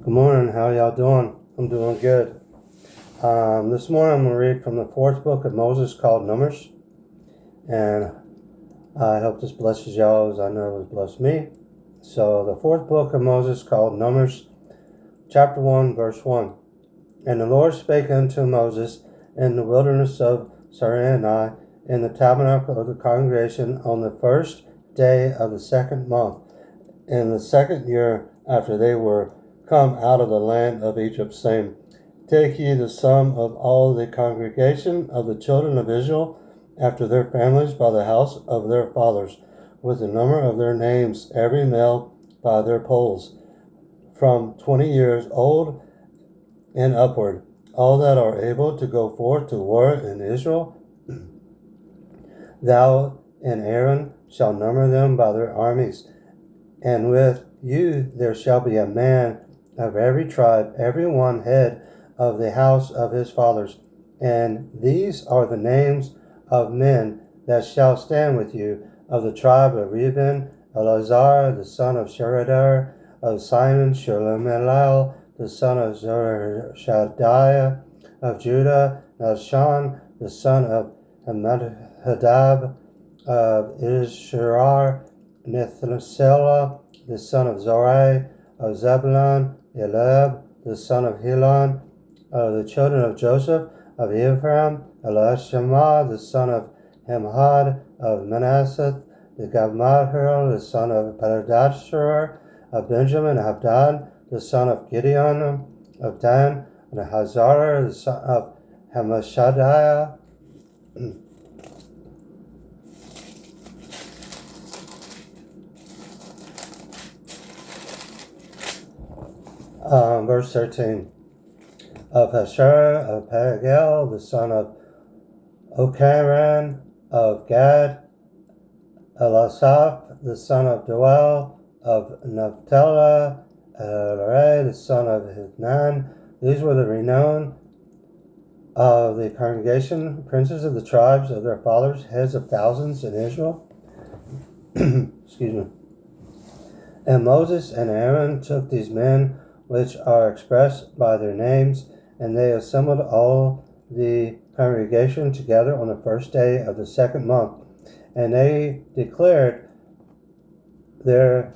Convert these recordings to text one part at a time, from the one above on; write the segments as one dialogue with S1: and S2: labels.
S1: Good morning. How y'all doing? I'm doing good. This morning I'm going to read from the fourth book of Moses called Numbers. And I hope this blesses y'all as I know it blessed me. So the fourth book of Moses called Numbers, chapter 1, verse 1. And the Lord spake unto Moses in the wilderness of Sinai in the tabernacle of the congregation on the first day of the second month, in the second year after they were come out of the land of Egypt, saying, Take ye the sum of all the congregation of the children of Israel after their families by the house of their fathers, with the number of their names, every male by their polls, from 20 years old and upward, all that are able to go forth to war in Israel. Thou and Aaron shall number them by their armies, and with you there shall be a man of every tribe, every one head of the house of his fathers. And these are the names of men that shall stand with you, of the tribe of Reuben, Eleazar, the son of Sheridah, of Simon, Shelumiel, the son of Shadiah, of Judah, Nahshon, the son of Amminadab, of Ishirar, Nethaneselah, the son of Zorai, of Zebulun, Elab, the son of Helon, of the children of Joseph, of Ephraim, Elishama, the son of Hemhad, of Manasseh, the Gamaliel, the son of Pedashur, of Benjamin, Abdan, the son of Gideon, of Dan, and Hazar, the son of Hamashadiah, verse 13. Of Asher, of Pagel, the son of Okaran, of Gad, Elasaph, the son of Doel, of Naphtali, Elare, the son of Hitnan. These were the renowned of the congregation, princes of the tribes of their fathers, heads of thousands in Israel. Excuse me. And Moses and Aaron took these men which are expressed by their names, and they assembled all the congregation together on the first day of the second month. And they declared their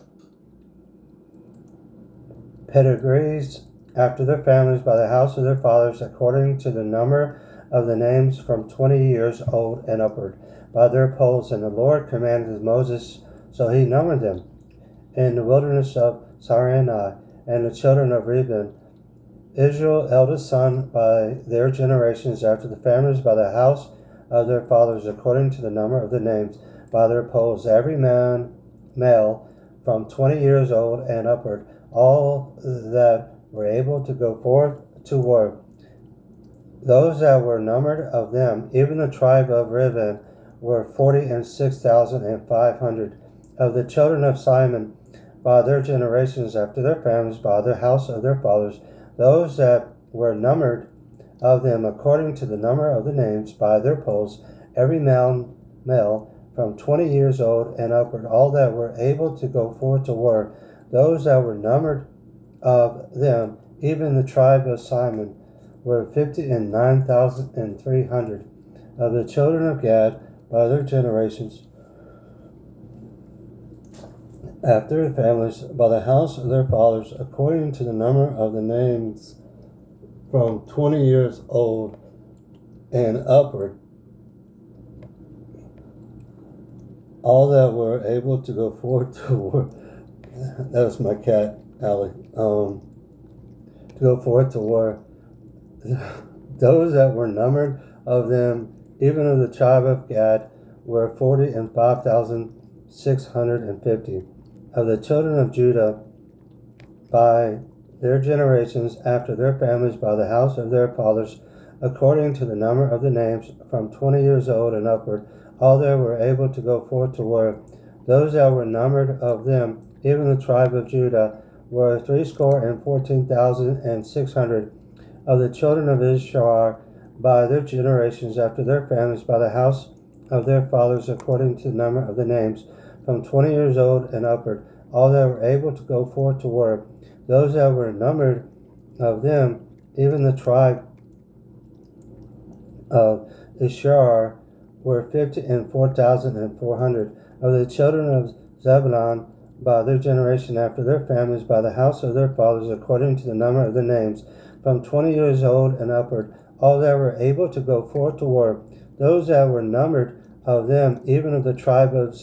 S1: pedigrees after their families by the house of their fathers, according to the number of the names from 20 years old and upward, by their polls. And the Lord commanded Moses, so he numbered them in the wilderness of Sinai. And the children of Reuben, Israel, eldest son, by their generations after the families by the house of their fathers, according to the number of the names, by their polls, every man male from 20 years old and upward, all that were able to go forth to war. Those that were numbered of them, even the tribe of Reuben, were 46,500. Of the children of Simon, by their generations after their families, by the house of their fathers, those that were numbered of them according to the number of the names, by their polls, every male from 20 years old and upward, all that were able to go forth to war. Those that were numbered of them, even the tribe of Simon, were 59,300. Of the children of Gad, by their generations, after their families, by the house of their fathers, according to the number of the names, from 20 years old and upward, all that were able to go forth to war. That was my cat, Allie. To go forth to war. Those that were numbered of them, even of the tribe of Gad, were 45,650. Of the children of Judah, by their generations, after their families, by the house of their fathers, according to the number of the names, from 20 years old and upward, all that were able to go forth to war. Those that were numbered of them, even the tribe of Judah, were 314,600. Of the children of Issachar, by their generations, after their families, by the house of their fathers, according to the number of the names, from 20 years old and upward, all that were able to go forth to war. Those that were numbered of them, even the tribe of Issachar, were 54,400. Of the children of Zebulun, by their generation after their families, by the house of their fathers, according to the number of the names, from 20 years old and upward, all that were able to go forth to war. Those that were numbered of them, even of the tribe of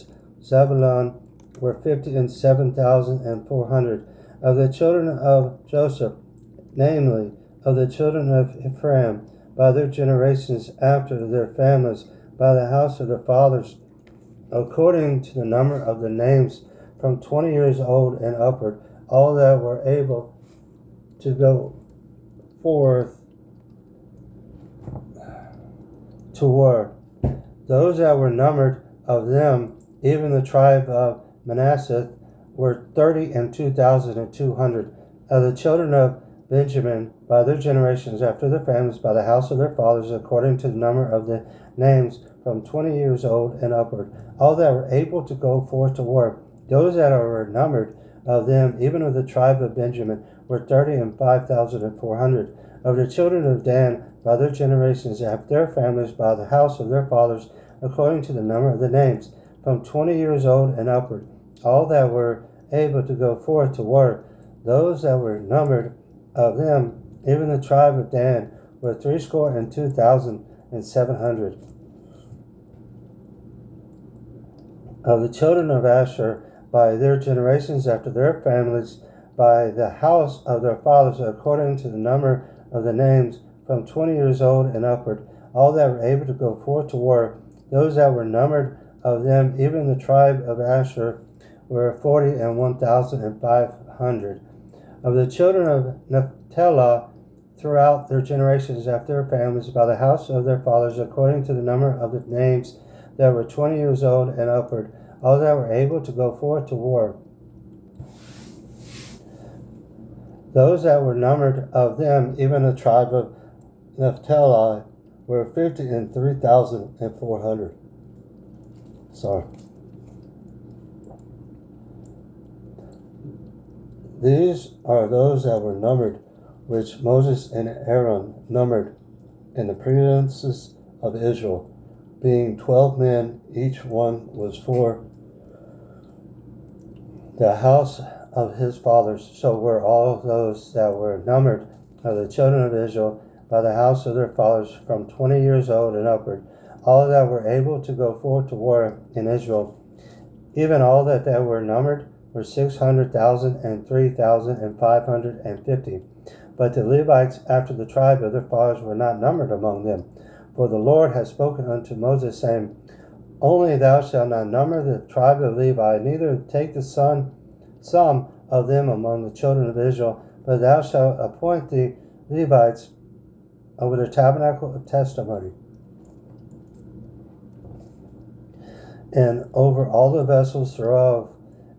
S1: Zebulun, were 57,400. Of the children of Joseph, namely, of the children of Ephraim, by their generations after their families, by the house of their fathers, according to the number of the names, from 20 years old and upward, all that were able to go forth to war. Those that were numbered of them, even the tribe of Manasseh, were 32,200. Of the children of Benjamin, by their generations after their families, by the house of their fathers, according to the number of the names, from 20 years old and upward, all that were able to go forth to war. Those that were numbered of them, even of the tribe of Benjamin, were 35,400. Of the children of Dan, by their generations after their families, by the house of their fathers, according to the number of the names, from 20 years old and upward, all that were able to go forth to war. Those that were numbered of them, even the tribe of Dan, were 62,700. Of the children of Asher, by their generations after their families, by the house of their fathers, according to the number of the names, from 20 years old and upward, all that were able to go forth to war. Those that were numbered of them, even the tribe of Asher, were 41,500. Of the children of Naphtali, throughout their generations after their families, by the house of their fathers, according to the number of the names, that were 20 years old and upward, all that were able to go forth to war. Those that were numbered of them, even the tribe of Naphtali, were 53,400. Sorry. These are those that were numbered, which Moses and Aaron numbered in the princes of Israel, being 12 men, each one was for the house of his fathers. So were all those that were numbered of the children of Israel by the house of their fathers, from 20 years old and upward, all that were able to go forth to war in Israel. Even all that were numbered were 600,000 and 3,550. But the Levites after the tribe of their fathers were not numbered among them. For the Lord has spoken unto Moses, saying, Only thou shalt not number the tribe of Levi, neither take the sum of them among the children of Israel, but thou shalt appoint the Levites over the tabernacle of testimony, and over all the vessels thereof,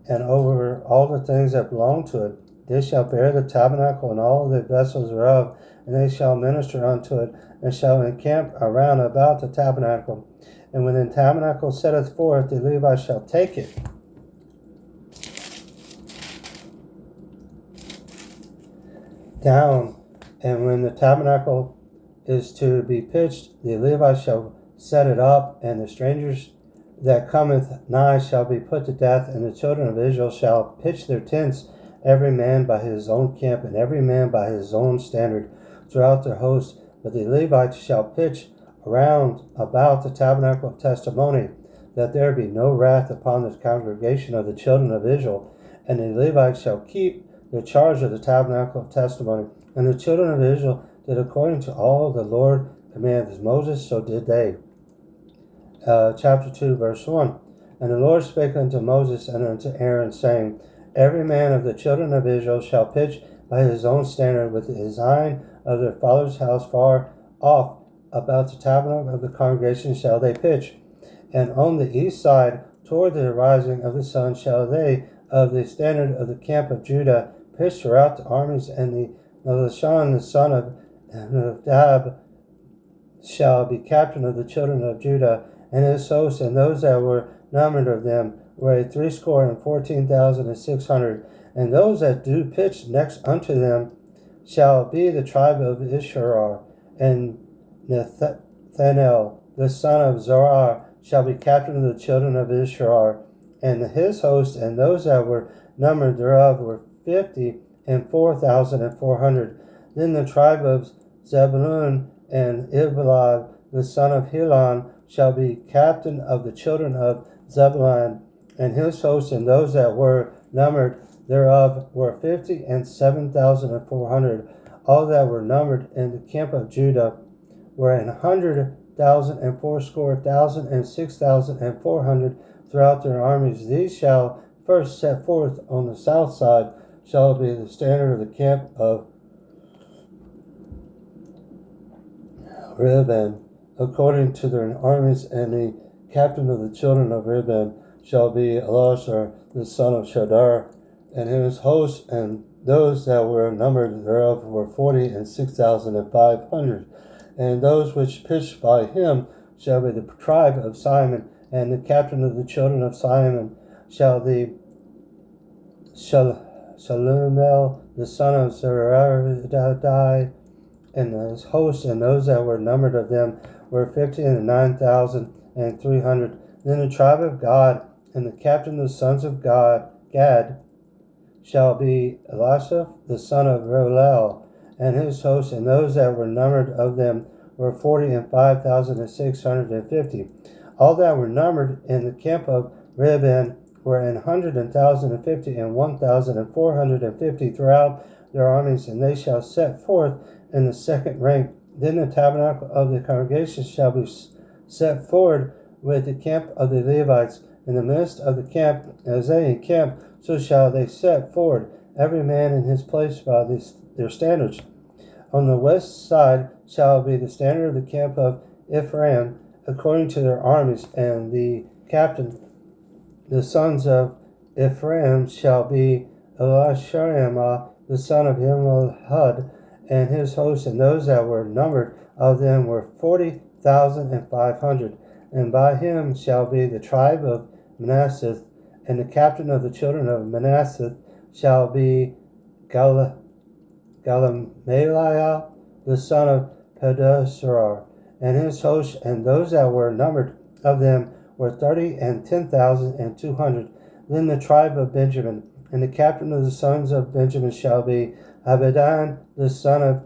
S1: and over all the things that belong to it. They shall bear the tabernacle and all the vessels thereof, and they shall minister unto it, and shall encamp around about the tabernacle. And when the tabernacle setteth forth, the Levites shall take it down. And when the tabernacle is to be pitched, the Levites shall set it up, and the strangers that cometh nigh shall be put to death, and the children of Israel shall pitch their tents, every man by his own camp, and every man by his own standard, throughout their host. But the Levites shall pitch around about the tabernacle of testimony, that there be no wrath upon the congregation of the children of Israel. And the Levites shall keep the charge of the tabernacle of testimony. And the children of Israel did according to all the Lord commanded Moses, so did they. Chapter 2, verse 1. And the Lord spake unto Moses and unto Aaron, saying, Every man of the children of Israel shall pitch by his own standard with the design of their father's house far off about the tabernacle of the congregation shall they pitch. And on the east side, toward the rising of the sun, shall they of the standard of the camp of Judah pitch throughout the armies. And the Nahshon, the son of Nadab, shall be captain of the children of Judah, and his hosts, and those that were numbered of them were 314,600. And those that do pitch next unto them shall be the tribe of Issachar, and Nathanael, the son of Zorah, shall be captain of the children of Issachar, and his host, and those that were numbered thereof were 50,004,400. Then the tribe of Zebulun, and Ibelad, the son of Helon, shall be captain of the children of Zebulun, and his host, and those that were numbered thereof were 57,400. All that were numbered in the camp of Judah were 100,000 and fourscore thousand and 6,400 throughout their armies. These shall first set forth on the south side, shall be the standard of the camp of Reuben, according to their armies, and the captain of the children of Reuben shall be Elazar, the son of Shadar, and his host, and those that were numbered thereof were 46,500. And those which pitched by him shall be the tribe of Simon, and the captain of the children of Simon shall be Shalumel, the son of Zeradai, and his host, and those that were numbered of them were 59,300. Then the tribe of Gad, and the captain of the sons of Gad, shall be Elisaph, the son of Reuel, and his host, and those that were numbered of them were 45,650. All that were numbered in the camp of Reuben were 100,050 and 1,450 throughout their armies, and they shall set forth in the second rank. Then the tabernacle of the congregation shall be set forward with the camp of the Levites in the midst of the camp. As they encamp, so shall they set forward, every man in his place by their standards. On the west side shall be the standard of the camp of Ephraim, according to their armies, and the captain, the sons of Ephraim, shall be Elishama, the son of Himmelhud, and his host, and those that were numbered of them were 40,500. And by him shall be the tribe of Manasseh, and the captain of the children of Manasseh shall be Galamaliah, the son of Pedasar, and his host, and those that were numbered of them were 30,010,200. Then the tribe of Benjamin, and the captain of the sons of Benjamin shall be Abidan, the son of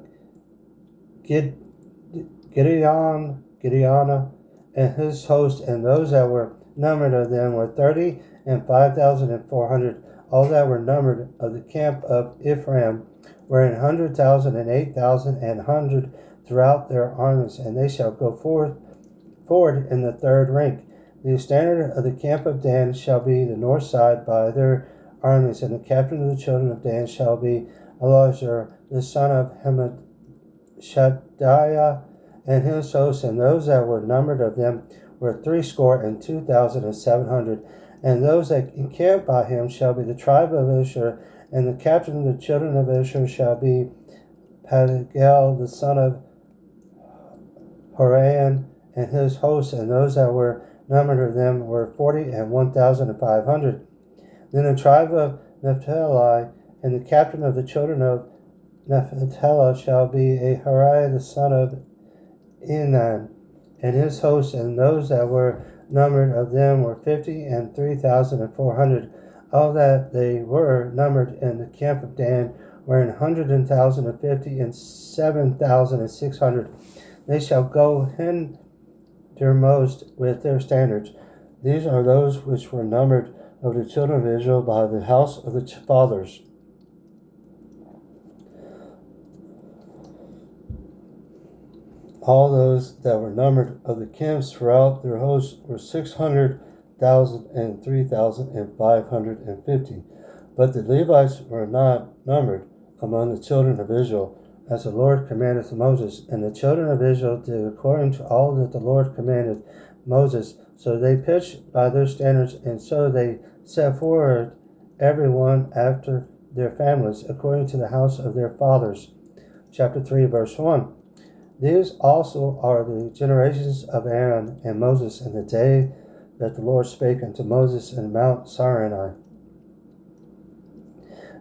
S1: Gideona, and his host, and those that were numbered of them were 30,005,400. All that were numbered of the camp of Ephraim were 100,000 and 8,000 and 100 throughout their armies, and they shall go forward in the third rank. The standard of the camp of Dan shall be the north side by their armies, and the captain of the children of Dan shall be Elazar, the son of Shadiah, and his hosts, and those that were numbered of them were 62,700. And those that encamp by him shall be the tribe of Asher, and the captain of the children of Asher shall be Pagiel, the son of Horan, and his hosts, and those that were numbered of them were 41,500. Then the tribe of Naphtali, and the captain of the children of Naphtali shall be Ahariah, the son of Enan, and his hosts, and those that were numbered of them were 53,400. All that they were numbered in the camp of Dan were 100,050 and 7,600. They shall go hindermost with their standards. These are those which were numbered of the children of Israel by the house of the fathers. All those that were numbered of the camps throughout their hosts were 600,000 and 3,550. But the Levites were not numbered among the children of Israel, as the Lord commanded Moses. And the children of Israel did according to all that the Lord commanded Moses. So they pitched by their standards, and so they set forward every one after their families, according to the house of their fathers. Chapter 3, verse 1. These also are the generations of Aaron and Moses in the day that the Lord spake unto Moses in Mount Sinai.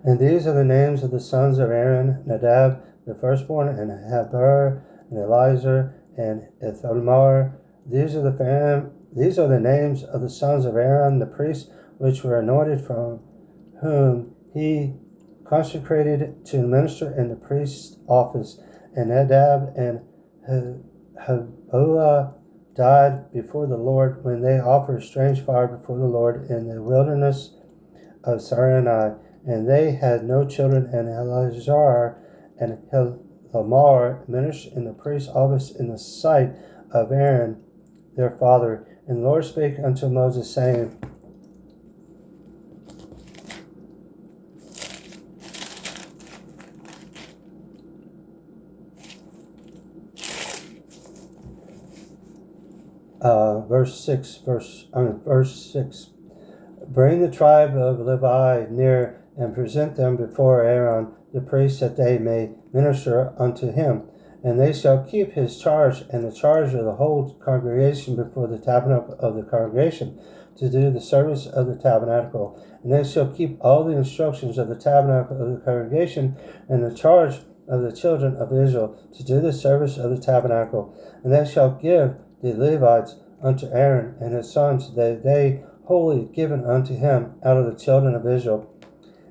S1: And these are the names of the sons of Aaron: Nadab, the firstborn, and Abihu, and Eleazar, and Ithamar. These are the names of the sons of Aaron, the priests, which were anointed, from whom he consecrated to minister in the priest's office. And Nadab and Abihu died before the Lord when they offered strange fire before the Lord in the wilderness of Sinai. And they had no children, and Eleazar and Ithamar ministered in the priest's office in the sight of Aaron their father. And the Lord spake unto Moses, saying, verse 6, bring the tribe of Levi near, and present them before Aaron the priest, that they may minister unto him. And they shall keep his charge and the charge of the whole congregation before the tabernacle of the congregation, to do the service of the tabernacle. And they shall keep all the instructions of the tabernacle of the congregation, and the charge of the children of Israel, to do the service of the tabernacle. And they shall give the Levites unto Aaron and his sons, that they wholly given unto him out of the children of Israel.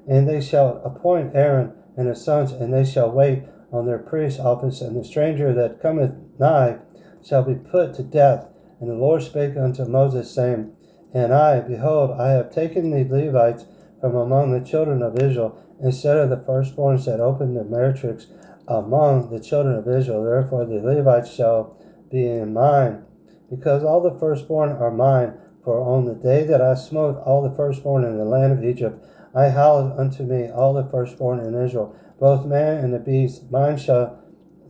S1: And they shall appoint Aaron and his sons, and they shall wait on their priest's office, and the stranger that cometh nigh shall be put to death. And the Lord spake unto Moses, saying, And I, behold, I have taken the Levites from among the children of Israel, instead of the firstborns that opened the meretrix among the children of Israel. Therefore the Levites shall be in mine, because all the firstborn are mine. For on the day that I smote all the firstborn in the land of Egypt, I hallowed unto me all the firstborn in Israel, both man and the beast. Mine shall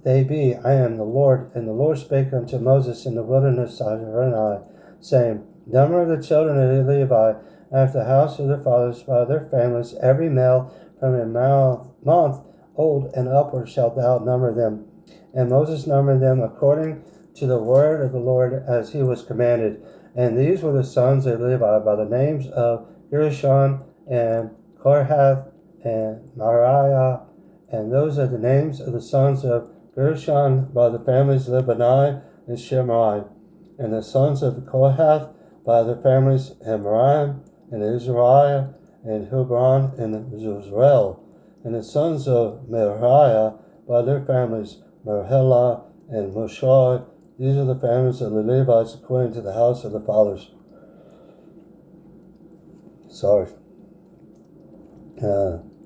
S1: they be. I am the Lord. And the Lord spake unto Moses in the wilderness of Sinai, saying, Number of the children of Levi after the house of their fathers by their families, every male from a month old and upward shalt thou number them. And Moses numbered them according to the word of the Lord, as he was commanded. And these were the sons of Levi by the names of Gershon and Kohath and Merari. And those are the names of the sons of Gershon by the families of Libani and Shimei. And the sons of Kohath by their families, Amram and Izrael and Hebron and Jezreel. And the sons of Merari by their families, Merhelah and Mushai. These are the families of the Levites according to the house of the fathers.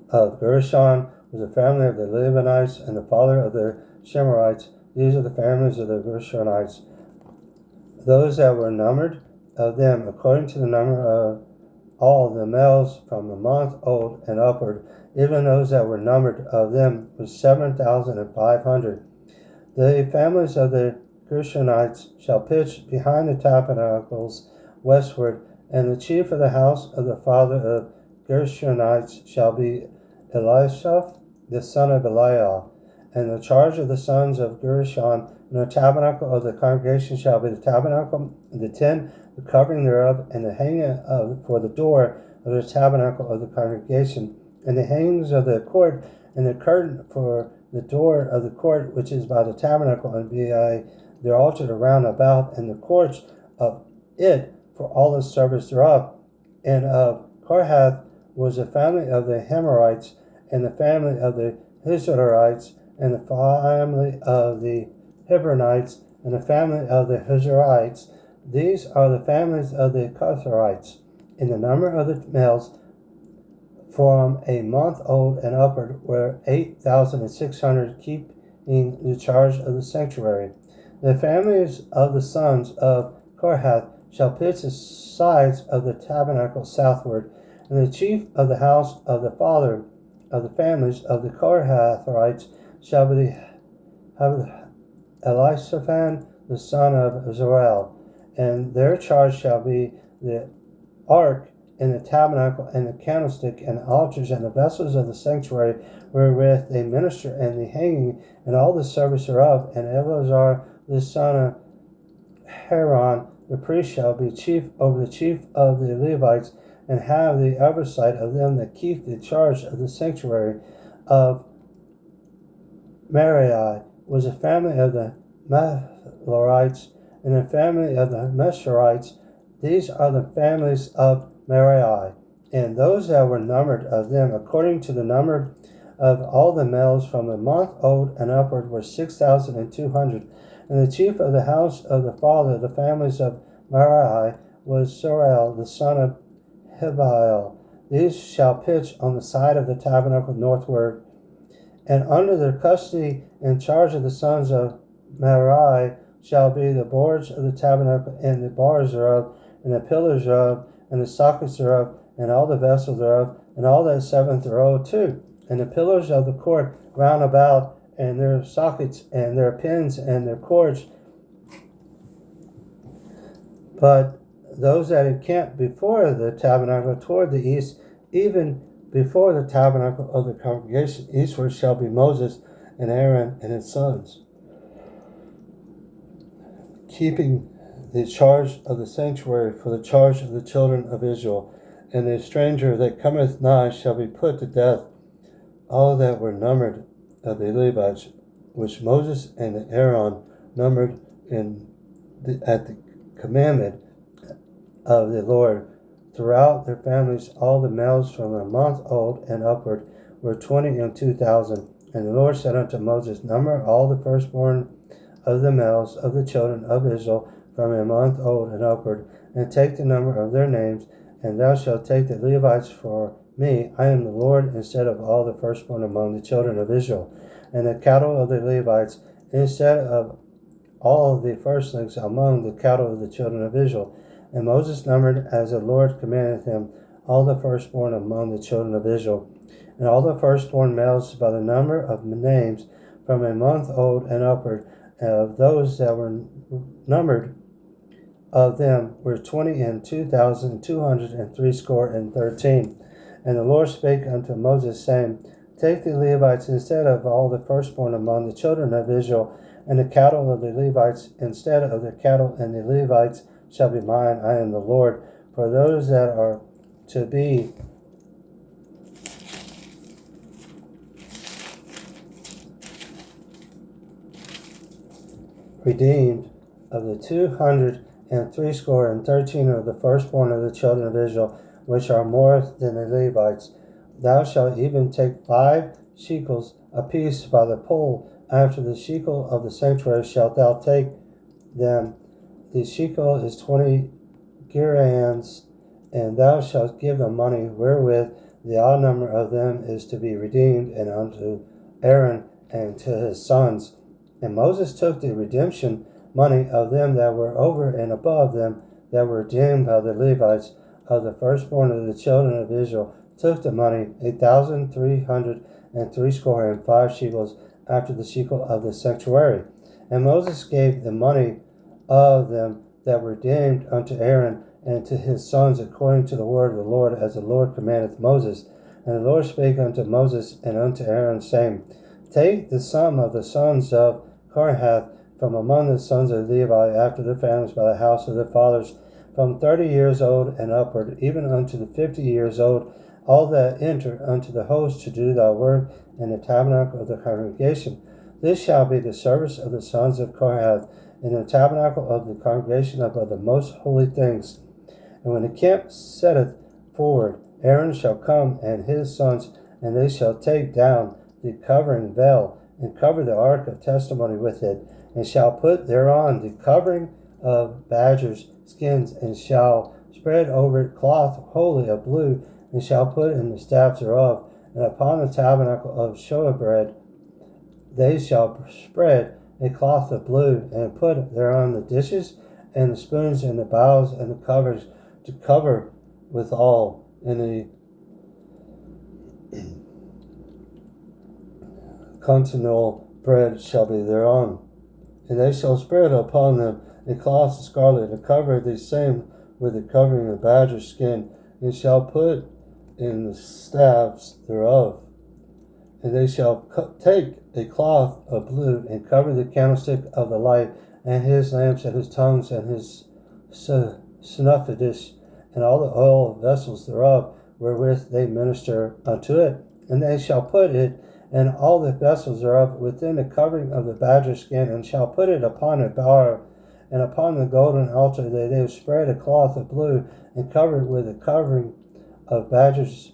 S1: Of Gershon was the family of the Libanites, and the father of the Shemarites. These are the families of the Gershonites. Those that were numbered of them, according to the number of all the males from a month old and upward, even those that were numbered of them, was 7,500. The families of the Gershonites shall pitch behind the tabernacles westward, and the chief of the house of the father of Gershonites shall be Elishaph, the son of Eliel. And the charge of the sons of Gershon in the tabernacle of the congregation shall be the tabernacle, the tent, the covering thereof, and the hanging for the door of the tabernacle of the congregation, and the hangings of the court, and the curtain for the door of the court which is by the tabernacle, and be their altar around about, and the courts of it for all the service thereof. And of Kohath was the family of the Hemorites, and the family of the Hizraelites, and the family of the Hebronites, and the family of the Hizraelites. These are the families of the Kohathites. In the number of the males from a month old and upward were 8,600, keeping the charge of the sanctuary. The families of the sons of Kohath shall pitch the sides of the tabernacle southward, and the chief of the house of the father of the families of the Kohathites shall be Elisaphan, the son of Azarel, and their charge shall be the ark and the tabernacle and the candlestick and the altars and the vessels of the sanctuary wherewith they minister, and the hanging and all the service thereof. And Eleazar the son of Haran the priest shall be chief over the chief of the Levites, and have the oversight of them that keep the charge of the sanctuary of Merari was a family of the Mahlorites, and a family of the Mesharites. These are the families of Merari. And those that were numbered of them, according to the number of all the males from a month old and upward, were 6,200. And the chief of the house of the father of the families of Merari was Sorel, the son of Hibael. These shall pitch on the side of the tabernacle northward. And under their custody and charge of the sons of Merari shall be the boards of the tabernacle, and the bars thereof, and the pillars thereof, and the sockets thereof, and all the vessels thereof, and all that seventh thereof too, and the pillars of the court round about, and their sockets, and their pins, and their cords. But those that encamped before the tabernacle toward the east, even before the tabernacle of the congregation eastward, shall be Moses and Aaron and his sons, keeping the charge of the sanctuary for the charge of the children of Israel. And the stranger that cometh nigh shall be put to death. All that were numbered of the Levites, which Moses and Aaron numbered at the commandment of the Lord, throughout their families, all the males from a month old and upward were 22,000. And the Lord said unto Moses, Number all the firstborn of the males of the children of Israel from a month old and upward, and take the number of their names, and thou shalt take the Levites for me. I am the Lord, instead of all the firstborn among the children of Israel, and the cattle of the Levites, instead of all the firstlings among the cattle of the children of Israel. And Moses numbered, as the Lord commanded him, all the firstborn among the children of Israel, and all the firstborn males by the number of names from a month old and upward. Of those that were numbered of them were 22,213. And the Lord spake unto Moses, saying, Take the Levites instead of all the firstborn among the children of Israel, and the cattle of the Levites instead of the cattle, and the Levites shall be mine. I am the Lord. For those that are to be redeemed of the 213 of the firstborn of the children of Israel, which are more than the Levites, thou shalt even take 5 shekels apiece by the pole. After the shekel of the sanctuary shalt thou take them. The shekel is 20 gerahams, and thou shalt give them money wherewith the odd number of them is to be redeemed, and unto Aaron and to his sons. And Moses took the redemption money of them that were over and above them that were redeemed by the Levites of the firstborn of the children of Israel, took the money 1,365 shekels after the shekel of the sanctuary. And Moses gave the money of them that were redeemed unto Aaron and to his sons according to the word of the Lord, as the Lord commandeth Moses. And the Lord spake unto Moses and unto Aaron, saying, Take the sum of the sons of Kohath from among the sons of Levi after their families by the house of their fathers, from 30 years old and upward, even unto the 50 years old, all that enter unto the host to do thy work in the tabernacle of the congregation. This shall be the service of the sons of Kohath in the tabernacle of the congregation above the most holy things. And when the camp setteth forward, Aaron shall come and his sons, and they shall take down the covering veil, and cover the ark of testimony with it, and shall put thereon the covering of badgers' skins, and shall spread over it cloth wholly of blue, and shall put in the staff thereof. And upon the tabernacle of showbread they shall spread a cloth of blue, and put thereon the dishes, and the spoons, and the bowls, and the covers, to cover withal. And the continual bread shall be thereon. And they shall spread upon them a cloth of scarlet, and cover the same with the covering of badger skin, and shall put in the staves thereof. And they shall take a cloth of blue, and cover the candlestick of the light, and his lamps, and his tongues, and his snuffadish, and all the oil vessels thereof, wherewith they minister unto it. And they shall put it and all the vessels thereof within the covering of the badger skin, and shall put it upon a bar, and upon the golden altar they have spread a cloth of blue, and covered with a covering of badger's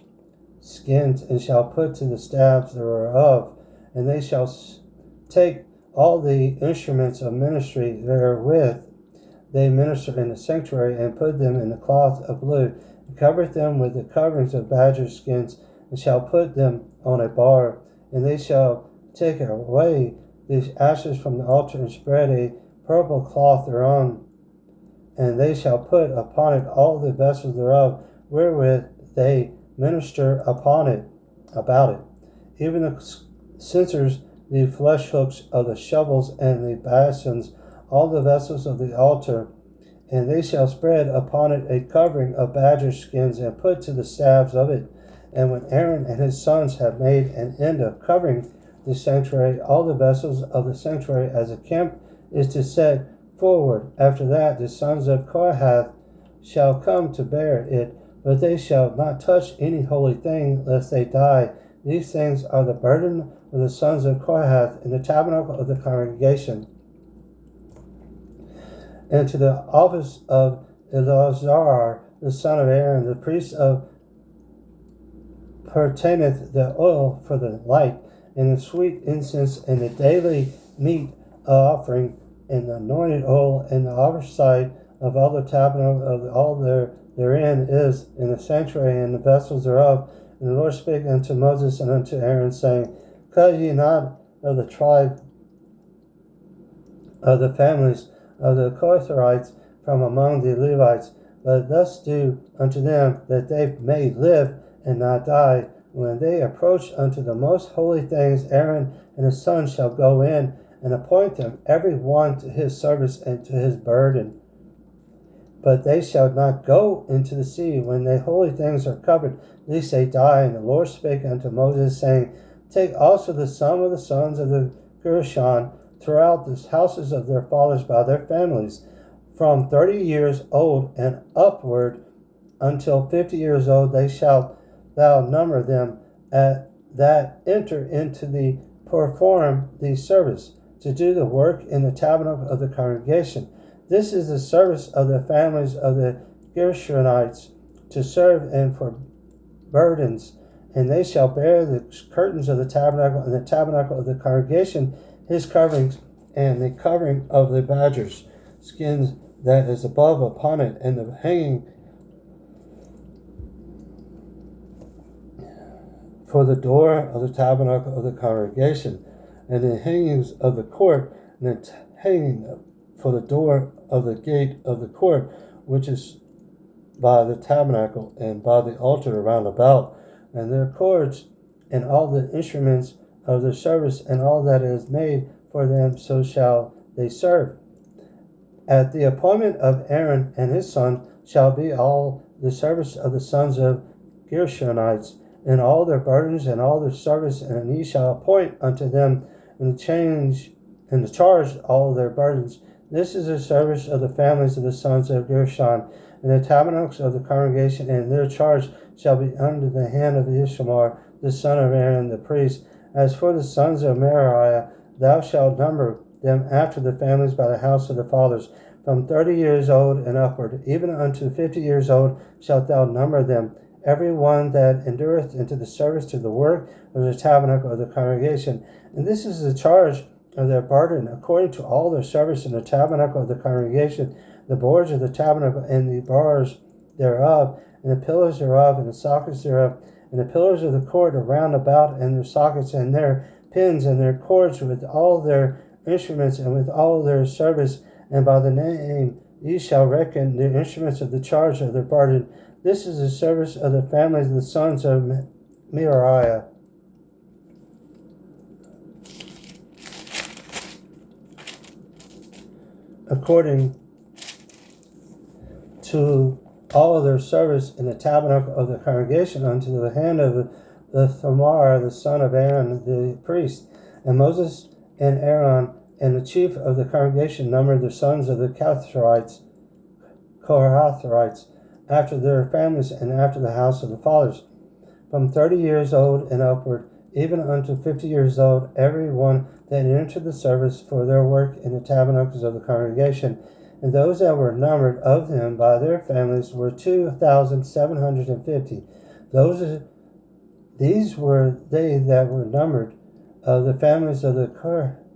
S1: skins, and shall put to the staves thereof. And they shall take all the instruments of ministry therewith they minister in the sanctuary, and put them in the cloth of blue, and cover them with the coverings of badger skins, and shall put them on a bar. And they shall take away the ashes from the altar, and spread a purple cloth thereon. And they shall put upon it all the vessels thereof, wherewith they minister upon it, about it, even the censers, the flesh hooks of the shovels, and the basins, all the vessels of the altar. And they shall spread upon it a covering of badger skins, and put to the staves of it. And when Aaron and his sons have made an end of covering the sanctuary, all the vessels of the sanctuary, as a camp is to set forward, after that the sons of Kohath shall come to bear it, but they shall not touch any holy thing, lest they die. These things are the burden of the sons of Kohath in the tabernacle of the congregation. And to the office of Eleazar, the son of Aaron, the priest, of pertaineth the oil for the light, and the sweet incense, and the daily meat offering, and the anointed oil, and the oversight of all the tabernacle of all therein is in the sanctuary, and the vessels thereof. And the Lord spake unto Moses and unto Aaron, saying, Cut ye not of the tribe of the families of the Kohathites from among the Levites, but thus do unto them, that they may live and not die. When they approach unto the most holy things, Aaron and his sons shall go in, and appoint them every one to his service and to his burden. But they shall not go into the sea when the holy things are covered, lest they die. And the Lord spake unto Moses, saying, Take also the sum of the sons of the Gershon throughout the houses of their fathers by their families, from 30 years old and upward until 50 years old. They shall thou number them that enter into the perform the service, to do the work in the tabernacle of the congregation. This is the service of the families of the Gershonites, to serve and for burdens. And they shall bear the curtains of the tabernacle, and the tabernacle of the congregation, his coverings, and the covering of the badger's skins that is above upon it, and the hanging for the door of the tabernacle of the congregation, and the hangings of the court, and the hanging for the door of the gate of the court, which is by the tabernacle, and by the altar round about, and their cords, and all the instruments of their service, and all that is made for them, so shall they serve. At the appointment of Aaron and his son shall be all the service of the sons of Gershonites, and all their burdens, and all their service, and ye shall appoint unto them in the charge all their burdens. This is the service of the families of the sons of Gershon, and the tabernacles of the congregation, and their charge shall be under the hand of Ishamar, the son of Aaron the priest. As for the sons of Merari, thou shalt number them after the families by the house of the fathers, from 30 years old and upward, even unto 50 years old shalt thou number them, every one that endureth into the service to the work of the tabernacle of the congregation. And this is the charge of their burden, according to all their service in the tabernacle of the congregation, the boards of the tabernacle, and the bars thereof, and the pillars thereof, and the sockets thereof, and the pillars of the court around about, and their sockets, and their pins, and their cords, with all their instruments, and with all their service. And by the name ye shall reckon the instruments of the charge of their burden. This is the service of the families of the sons of Merari. According to all of their service in the tabernacle of the congregation, unto the hand of the Thamar, the son of Aaron the priest. And Moses and Aaron and the chief of the congregation numbered the sons of the Kohathites, after their families and after the house of the fathers, from 30 years old and upward, even unto 50 years old, every one that entered the service for their work in the tabernacles of the congregation. And those that were numbered of them by their families were 2,750. These were they that were numbered of the families of the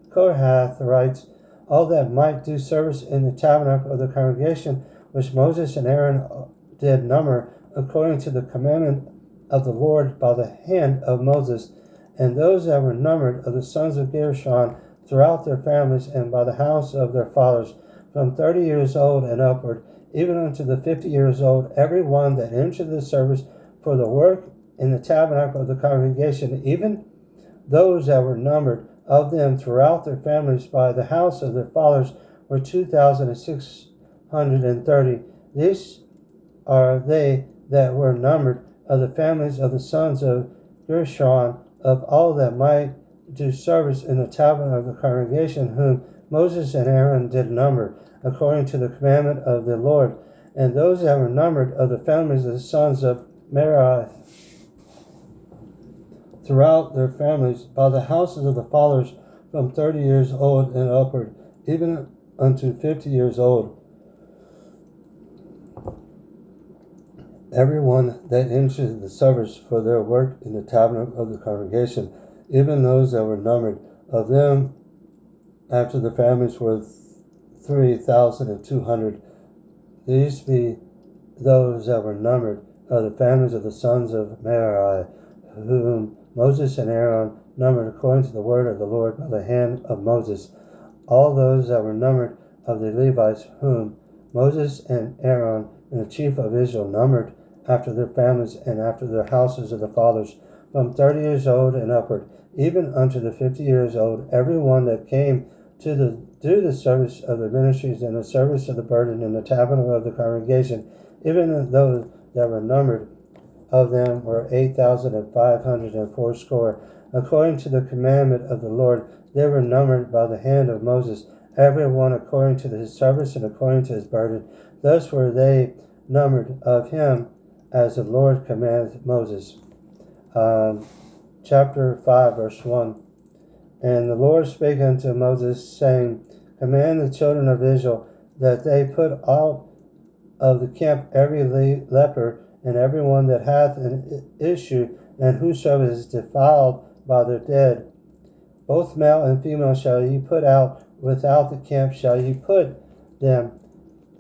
S1: Kohathites, all that might do service in the tabernacle of the congregation, which Moses and Aaron did number, according to the commandment of the Lord by the hand of Moses. And those that were numbered of the sons of Gershon throughout their families and by the house of their fathers, from 30 years old and upward, even unto the 50 years old, every one that entered the service for the work in the tabernacle of the congregation, even those that were numbered of them throughout their families by the house of their fathers, were 2,630. These are they that were numbered of the families of the sons of Gershon, of all that might do service in the tabernacle of the congregation, whom Moses and Aaron did number, according to the commandment of the Lord. And those that were numbered of the families of the sons of Merari, throughout their families, by the houses of the fathers, from 30 years old and upward, even unto 50 years old, every one that entered the service for their work in the tabernacle of the congregation, even those that were numbered of them after the families were 3,200. These be those that were numbered of the families of the sons of Merari, whom Moses and Aaron numbered according to the word of the Lord by the hand of Moses. All those that were numbered of the Levites, whom Moses and Aaron and the chief of Israel numbered after their families and after their houses of the fathers, from 30 years old and upward, even unto the 50 years old, every one that came to do the service of the ministries and the service of the burden in the tabernacle of the congregation, even those that were numbered of them were 8,504 score. According to the commandment of the Lord, they were numbered by the hand of Moses, every one according to his service and according to his burden. Thus were they numbered of him, as the Lord commanded Moses. Chapter 5, verse 1. And the Lord spake unto Moses, saying, Command the children of Israel that they put out of the camp every leper, and every one that hath an issue, and whosoever is defiled by their dead. Both male and female shall ye put out without the camp, shall ye put them,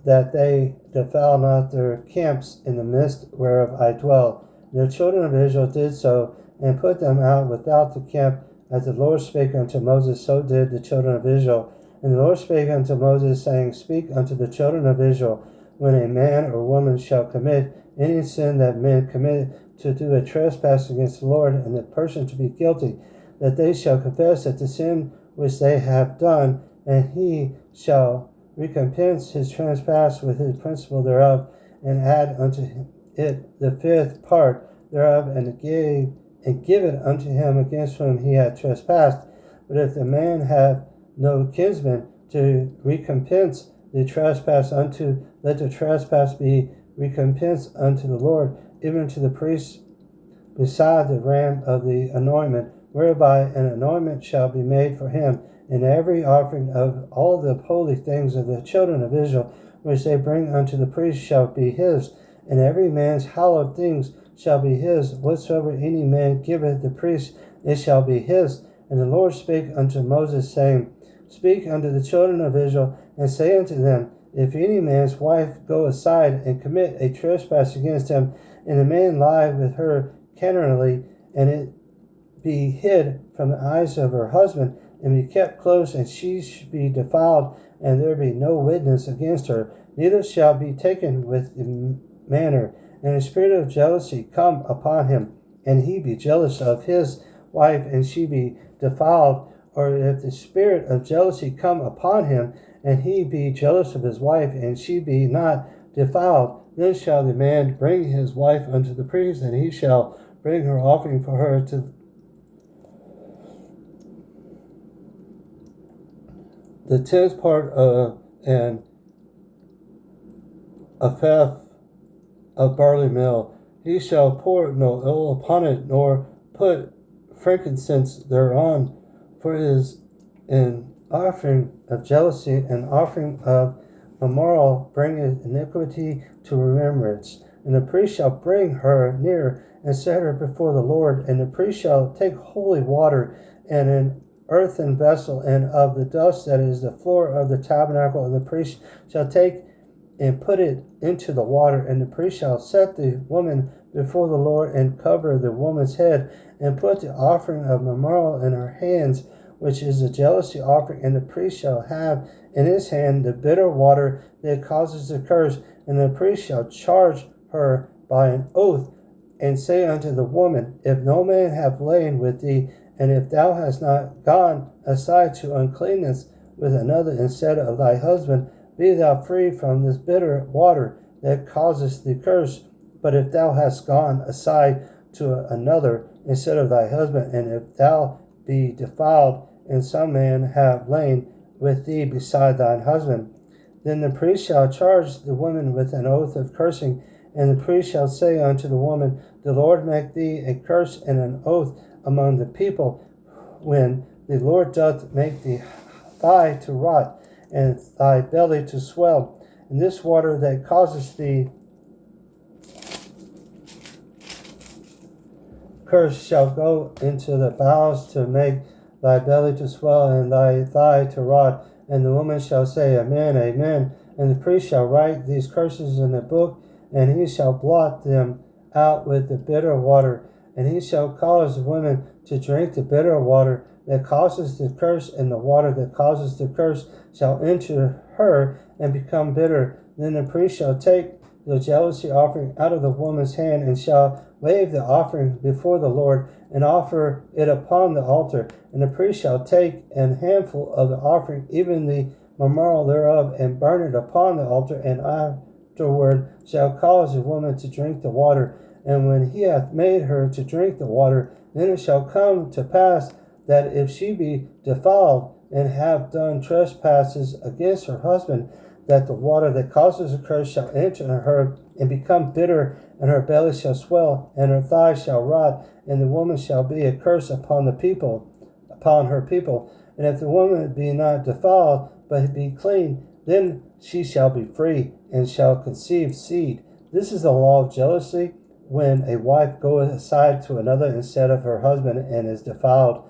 S1: that they defile not their camps in the midst whereof I dwell. And the children of Israel did so, and put them out without the camp, as the Lord spake unto Moses, so did the children of Israel. And the Lord spake unto Moses, saying, Speak unto the children of Israel, when a man or woman shall commit any sin that men commit, to do a trespass against the Lord, and the person to be guilty, that they shall confess that the sin which they have done, and he shall recompense his trespass with his principal thereof, and add unto it the fifth part thereof, and give it unto him against whom he hath trespassed. But if the man have no kinsman to recompense the trespass unto, let the trespass be recompensed unto the Lord, even to the priest, beside the ram of the anointment, whereby an anointment shall be made for him. And every offering of all the holy things of the children of Israel, which they bring unto the priest, shall be his. And every man's hallowed things shall be his. Whatsoever any man giveth the priest, it shall be his. And the Lord spake unto Moses, saying, Speak unto the children of Israel, and say unto them, If any man's wife go aside and commit a trespass against him, and a man lie with her carnally, and it be hid from the eyes of her husband, and be kept close, and she be defiled, and there be no witness against her, neither shall be taken with the manner, and a spirit of jealousy come upon him, and he be jealous of his wife, and she be defiled, or if the spirit of jealousy come upon him, and he be jealous of his wife, and she be not defiled, then shall the man bring his wife unto the priest, and he shall bring her offering for her to the tenth part of an ephah of barley meal. He shall pour no oil upon it, nor put frankincense thereon, for it is an offering of jealousy, an offering of memorial, bringeth iniquity to remembrance. And the priest shall bring her near and set her before the Lord. And the priest shall take holy water and an earthen vessel, and of the dust that is the floor of the tabernacle, and the priest shall take and put it into the water. And the priest shall set the woman before the Lord, and cover the woman's head, and put the offering of memorial in her hands, which is a jealousy offering. And the priest shall have in his hand the bitter water that causes the curse. And the priest shall charge her by an oath, and say unto the woman, If no man have lain with thee, and if thou hast not gone aside to uncleanness with another instead of thy husband, be thou free from this bitter water that causeth the curse. But if thou hast gone aside to another instead of thy husband, and if thou be defiled, and some man have lain with thee beside thine husband, then the priest shall charge the woman with an oath of cursing. And the priest shall say unto the woman, The Lord make thee a curse and an oath among the people, when the Lord doth make thee thigh to rot, and thy belly to swell. And this water that causes thee curse shall go into the bowels to make thy belly to swell, and thy thigh to rot. And the woman shall say, Amen, Amen. And the priest shall write these curses in a book, and he shall blot them out with the bitter water. And he shall cause the woman to drink the bitter water that causes the curse, and the water that causes the curse shall enter her and become bitter. Then the priest shall take the jealousy offering out of the woman's hand, and shall wave the offering before the Lord, and offer it upon the altar. And the priest shall take an handful of the offering, even the memorial thereof, and burn it upon the altar, and afterward shall cause the woman to drink the water. And when he hath made her to drink the water, then it shall come to pass that if she be defiled, and have done trespasses against her husband, that the water that causes a curse shall enter her and become bitter, and her belly shall swell, and her thighs shall rot, and the woman shall be a curse upon her people. And if the woman be not defiled, but be clean, then she shall be free, and shall conceive seed. This is the law of jealousy, when a wife goeth aside to another instead of her husband, and is defiled,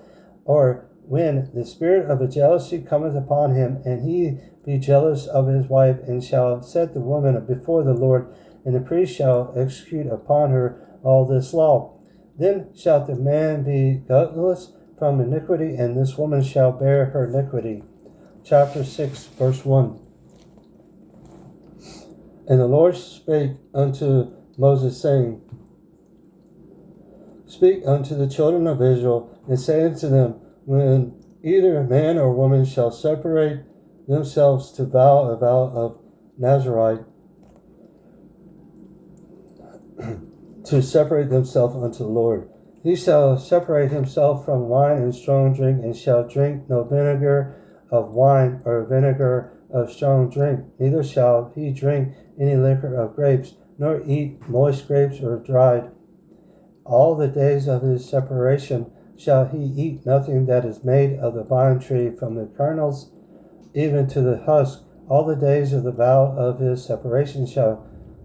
S1: or when the spirit of a jealousy cometh upon him, and he be jealous of his wife, and shall set the woman before the Lord, and the priest shall execute upon her all this law. Then shall the man be guiltless from iniquity, and this woman shall bear her iniquity. Chapter 6, verse 1. And the Lord spake unto Moses, saying, Speak unto the children of Israel, and say unto them, When either man or woman shall separate themselves to vow a vow of Nazarite, to separate themselves unto the Lord, he shall separate himself from wine and strong drink, and shall drink no vinegar of wine or vinegar of strong drink, neither shall he drink any liquor of grapes, nor eat moist grapes or dried. All the days of his separation shall he eat nothing that is made of the vine tree, from the kernels even to the husk. All the days of the vow of his separation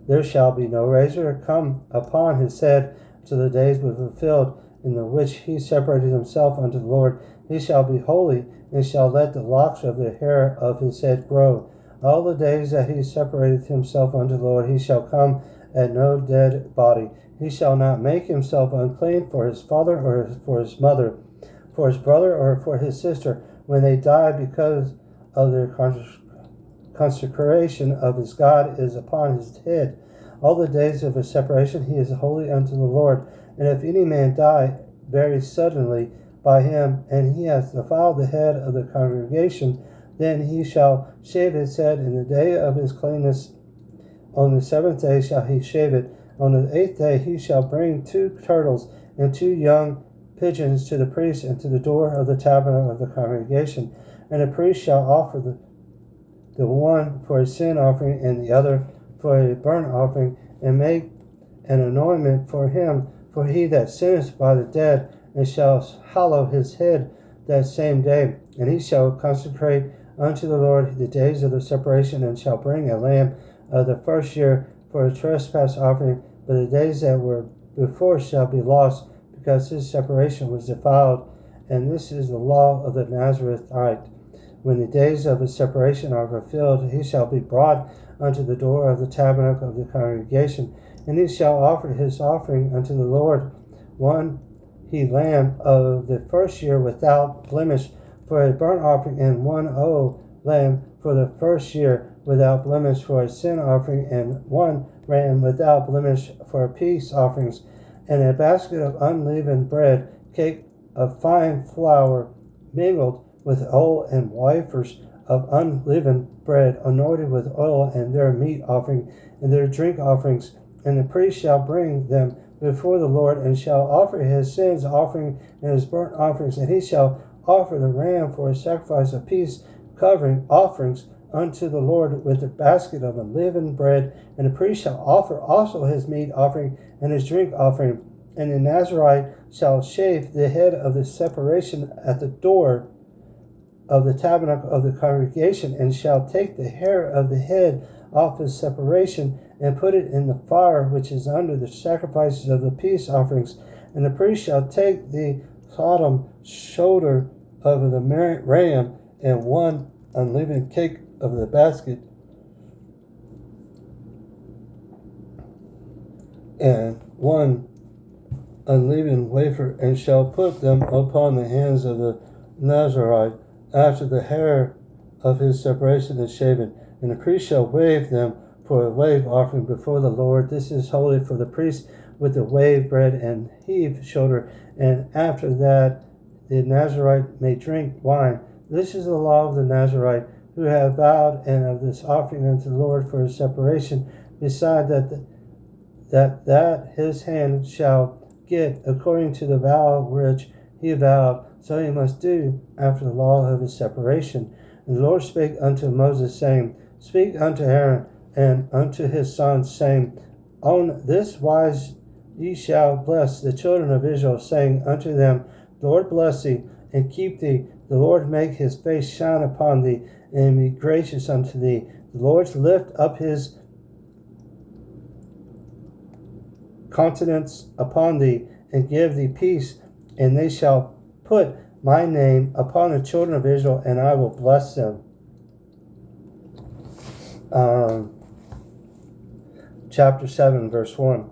S1: there shall be no razor come upon his head till the days be fulfilled, in the which he separated himself unto the Lord. He shall be holy, and shall let the locks of the hair of his head grow. All the days that he separated himself unto the Lord, he shall come at no dead body. He shall not make himself unclean for his father or for his mother, for his brother or for his sister, when they die, because of their consecration of his God is upon his head. All the days of his separation he is holy unto the Lord. And if any man die very suddenly by him, and he hath defiled the head of the congregation, then he shall shave his head in the day of his cleanness. On the 7th day shall he shave it. On the 8th day he shall bring 2 turtles and 2 young pigeons to the priest, and to the door of the tabernacle of the congregation. And the priest shall offer the one for a sin offering, and the other for a burnt offering. and make an anointment for him. For he that sinneth by the dead, and shall hallow his head that same day. And he shall consecrate unto the Lord the days of the separation, and shall bring a lamb of the first year for a trespass offering. But the days that were before shall be lost, because his separation was defiled. And this is the law of the Nazarite. When the days of his separation are fulfilled, he shall be brought unto the door of the tabernacle of the congregation, and he shall offer his offering unto the Lord, one he lamb of the first year without blemish for a burnt offering, and one lamb for the first year without blemish for a sin offering, and one ram without blemish for peace offerings, and a basket of unleavened bread, cake of fine flour mingled with oil, and wafers of unleavened bread anointed with oil, and their meat offering and their drink offerings. And the priest shall bring them before the Lord, and shall offer his sins offering and his burnt offerings, and he shall offer the ram for a sacrifice of peace covering offerings unto the Lord with a basket of unleavened bread. And the priest shall offer also his meat offering and his drink offering. And the Nazarite shall shave the head of the separation at the door of the tabernacle of the congregation, and shall take the hair of the head off his separation, and put it in the fire which is under the sacrifices of the peace offerings. And the priest shall take the bottom shoulder of the ram, and one unleavened cake of the basket, and one unleavened wafer, and shall put them upon the hands of the Nazarite after the hair of his separation is shaven. And the priest shall wave them for a wave offering before the Lord. This is holy for the priest, with the wave bread and heave shoulder. And after that the Nazarite may drink wine. This is the law of the Nazarite, who have vowed, and of this offering unto the Lord for his separation, beside that his hand shall get according to the vow which he vowed, so he must do after the law of his separation. And the Lord spake unto Moses, saying, Speak unto Aaron and unto his sons, saying, On this wise ye shall bless the children of Israel, saying unto them, The Lord bless thee, and keep thee. The Lord make his face shine upon thee, and be gracious unto thee. The Lord lift up his countenance upon thee, and give thee peace. And they shall put my name upon the children of Israel, and I will bless them. Chapter 7, verse 1.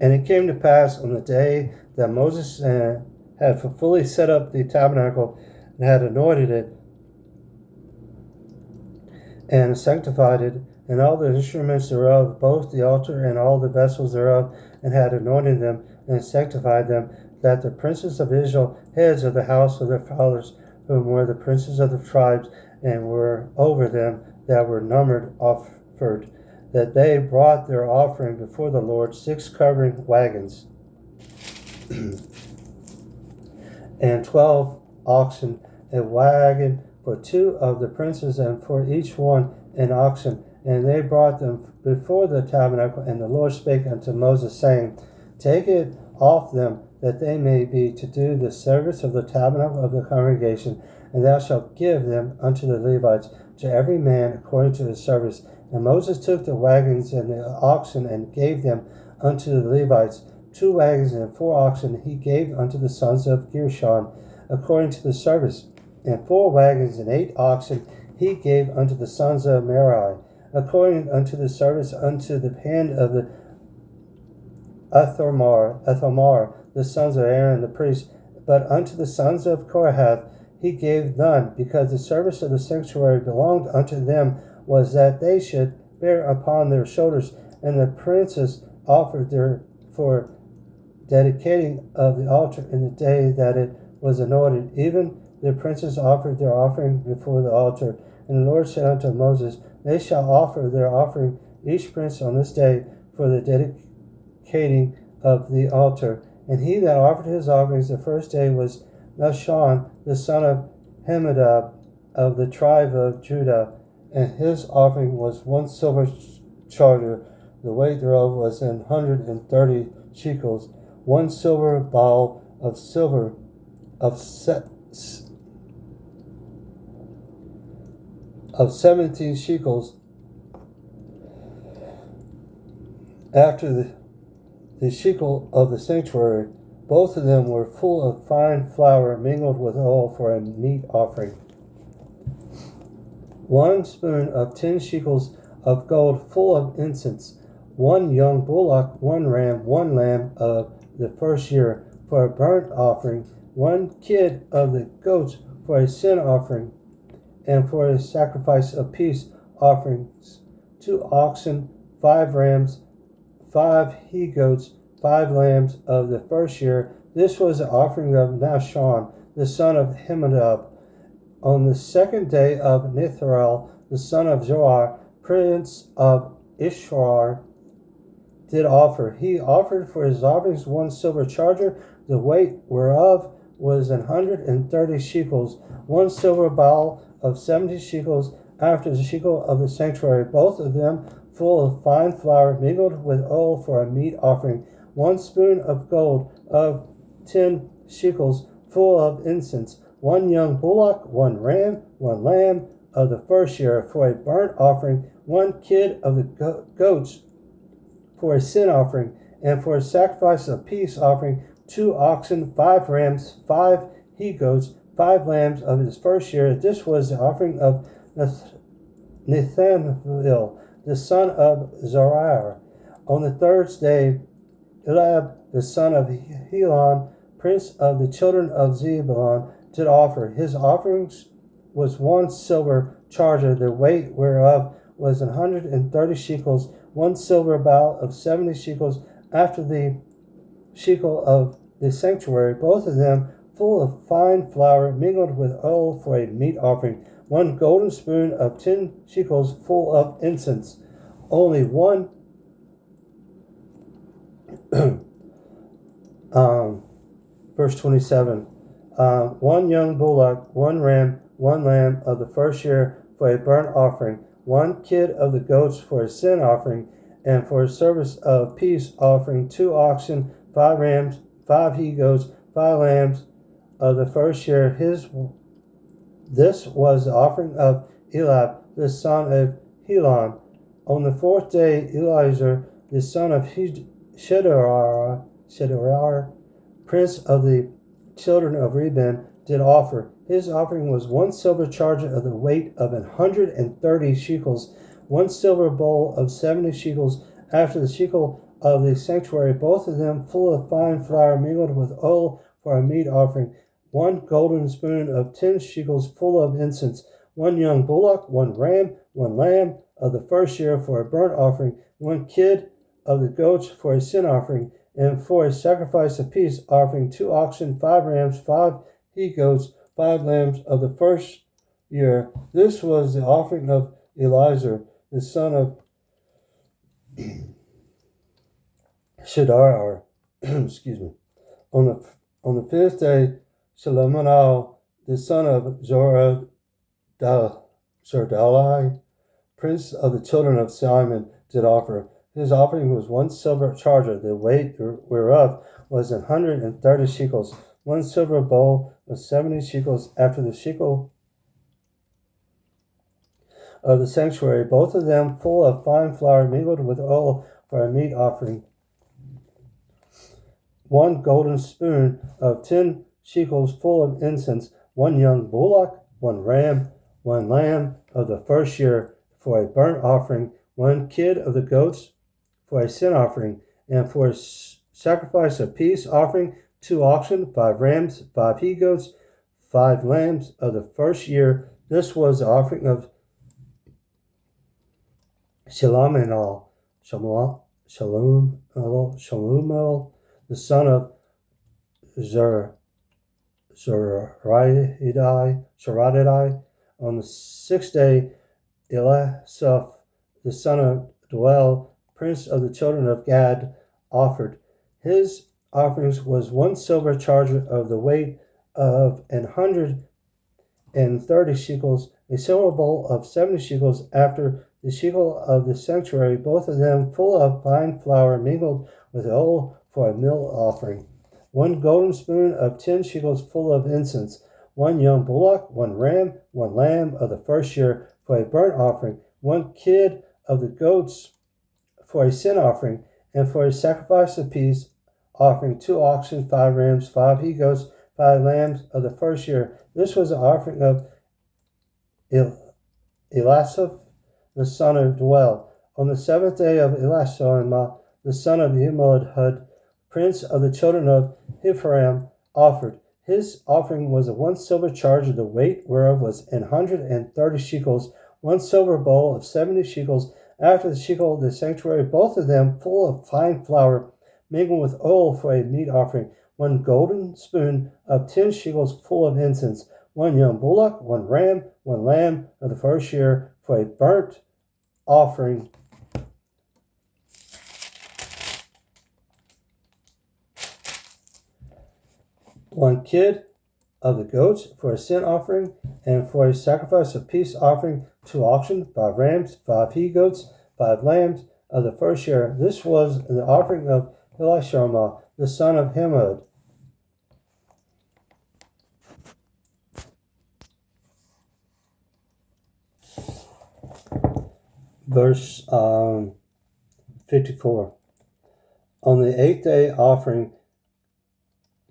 S1: And it came to pass on the day that Moses had fully set up the tabernacle, and had anointed it, and sanctified it, and all the instruments thereof, both the altar and all the vessels thereof, and had anointed them, and sanctified them, that the princes of Israel, heads of the house of their fathers, whom were the princes of the tribes, and were over them that were numbered, offered, that they brought their offering before the Lord, 6 covering wagons, and 12 oxen, a wagon for 2 of the princes, and for each one an oxen. And they brought them before the tabernacle. And the Lord spake unto Moses, saying, Take it off them, that they may be to do the service of the tabernacle of the congregation, and thou shalt give them unto the Levites, to every man according to his service. And Moses took the wagons and the oxen, and gave them unto the Levites. 2 wagons and 4 oxen he gave unto the sons of Gershon, according to the service. And 4 wagons and 8 oxen he gave unto the sons of Merari, according unto the service, unto the hand of the Ithamar, the sons of Aaron the priest. But unto the sons of Kohath he gave none, because the service of the sanctuary belonged unto them, was that they should bear upon their shoulders. And the princes offered their for dedicating of the altar in the day that it was anointed. Even the princes offered their offering before the altar. And the Lord said unto Moses, They shall offer their offering, each prince on this day, for the dedicating of the altar. And he that offered his offerings the first day was Nahshon, the son of Hammadab, of the tribe of Judah. and his offering was 1 silver charger. The weight thereof was 130 shekels. 1 silver bowl of silver of 17 shekels. After the shekel of the sanctuary, both of them were full of fine flour mingled with oil for a meat offering. 1 spoon of 10 shekels of gold full of incense. 1 young bullock, 1 ram, 1 lamb of the first year for a burnt offering. 1 kid of the goats for a sin offering, and for a sacrifice of peace offerings. 2 oxen, 5 rams, 5 he-goats, 5 lambs of the first year. This was the offering of Nahshon, the son of Amminadab. On the 2nd day of Nitharel, the son of Zoar, prince of Ishtar, did offer. He offered for his offerings 1 silver charger, the weight whereof was 130 shekels. 1 silver bowl of 70 shekels after the shekel of the sanctuary, both of them full of fine flour mingled with oil for a meat offering. 1 spoon of gold of 10 shekels full of incense. 1 young bullock, 1 ram, 1 lamb of the first year for a burnt offering. 1 kid of the goats for a sin offering, and for a sacrifice of peace offering. 2 oxen, 5 rams, 5 he-goats, 5 lambs of his first year. This was the offering of Nathanael, the son of Zorar. On the 3rd day, Eliab, the son of Helon, prince of the children of Zebulun, did offer. His offerings was 1 silver charger, the weight whereof was 130 shekels. 1 silver bowl of 70 shekels after the shekel of the sanctuary, both of them full of fine flour mingled with oil for a meat offering. 1 golden spoon of 10 shekels full of incense. Only 1 verse 27. 1 young bullock, 1 ram, 1 lamb of the first year for a burnt offering. 1 kid of the goats for a sin offering, and for a service of peace offering. 2 oxen, 5 rams, 5 he-goats, 5 lambs of the first year. This was the offering of Eliab, the son of Helon. On the 4th day, Eliezer, the son of Shedar, prince of the children of Reuben, did offer. His offering was 1 silver charger of the weight of 130 shekels. 1 silver bowl of 70 shekels after the shekel of the sanctuary, both of them full of fine flour mingled with oil for a meat offering. 1 golden spoon of 10 shekels full of incense. 1 young bullock, 1 ram, 1 lamb of the first year for a burnt offering. 1 kid of the goats for a sin offering, and for a sacrifice of peace offering. 2 oxen, 5 rams, 5 he-goats, 5 lambs of the first year. This was the offering of Eliezer, the son of Shedar. Excuse me. On the 5th day, Shalomonah, the son of Zordalai, prince of the children of Simon, did offer. His offering was 1 silver charger, the weight whereof was 130 shekels. 1 silver bowl of 70 shekels after the shekel of the sanctuary, both of them full of fine flour mingled with oil for a meat offering. 1 golden spoon of 10 shekels full of incense. 1 young bullock, 1 ram, 1 lamb of the first year for a burnt offering. 1 kid of the goats for a sin offering, and for a sacrifice of peace offering. 2 oxen, 5 rams, 5 he-goats, 5 lambs of the first year. This was the offering of Shalumiel, the son of Zoradai. On the 6th day, Elisaph, the son of Deuel, prince of the children of Gad, offered. His offerings was 1 silver charger of the weight of 130 shekels a silver bowl of 70 shekels after the shekel of the sanctuary, both of them full of fine flour mingled with oil for a meal offering. 1 golden spoon of 10 shekels full of incense. 1 young bullock, 1 ram, 1 lamb of the first year for a burnt offering. 1 kid of the goats for a sin offering, and for a sacrifice of peace offering 2 oxen, 5 rams, 5 he-goats, 5 lambs of the first year. This was the offering of Elisaph, the son of Deuel. On the 7th day of Elishama, the son of Himodhud, prince of the children of Ephraim, offered. His offering was 1 silver charger, the weight whereof was 130 shekels, 1 silver bowl of 70 shekels, after the shekel of the sanctuary, both of them full of fine flour, mingled with oil for a meat offering. 1 golden spoon of 10 shekels full of incense. 1 young bullock, 1 ram, 1 lamb of the first year for a burnt offering. One kid of the goats for a sin offering, and for a sacrifice of peace offering 2 oxen, 5 rams, 5 he-goats, 5 lambs of the first year. This was the offering of Elishama, the son of Himod. Verse 54. On the 8th day offering,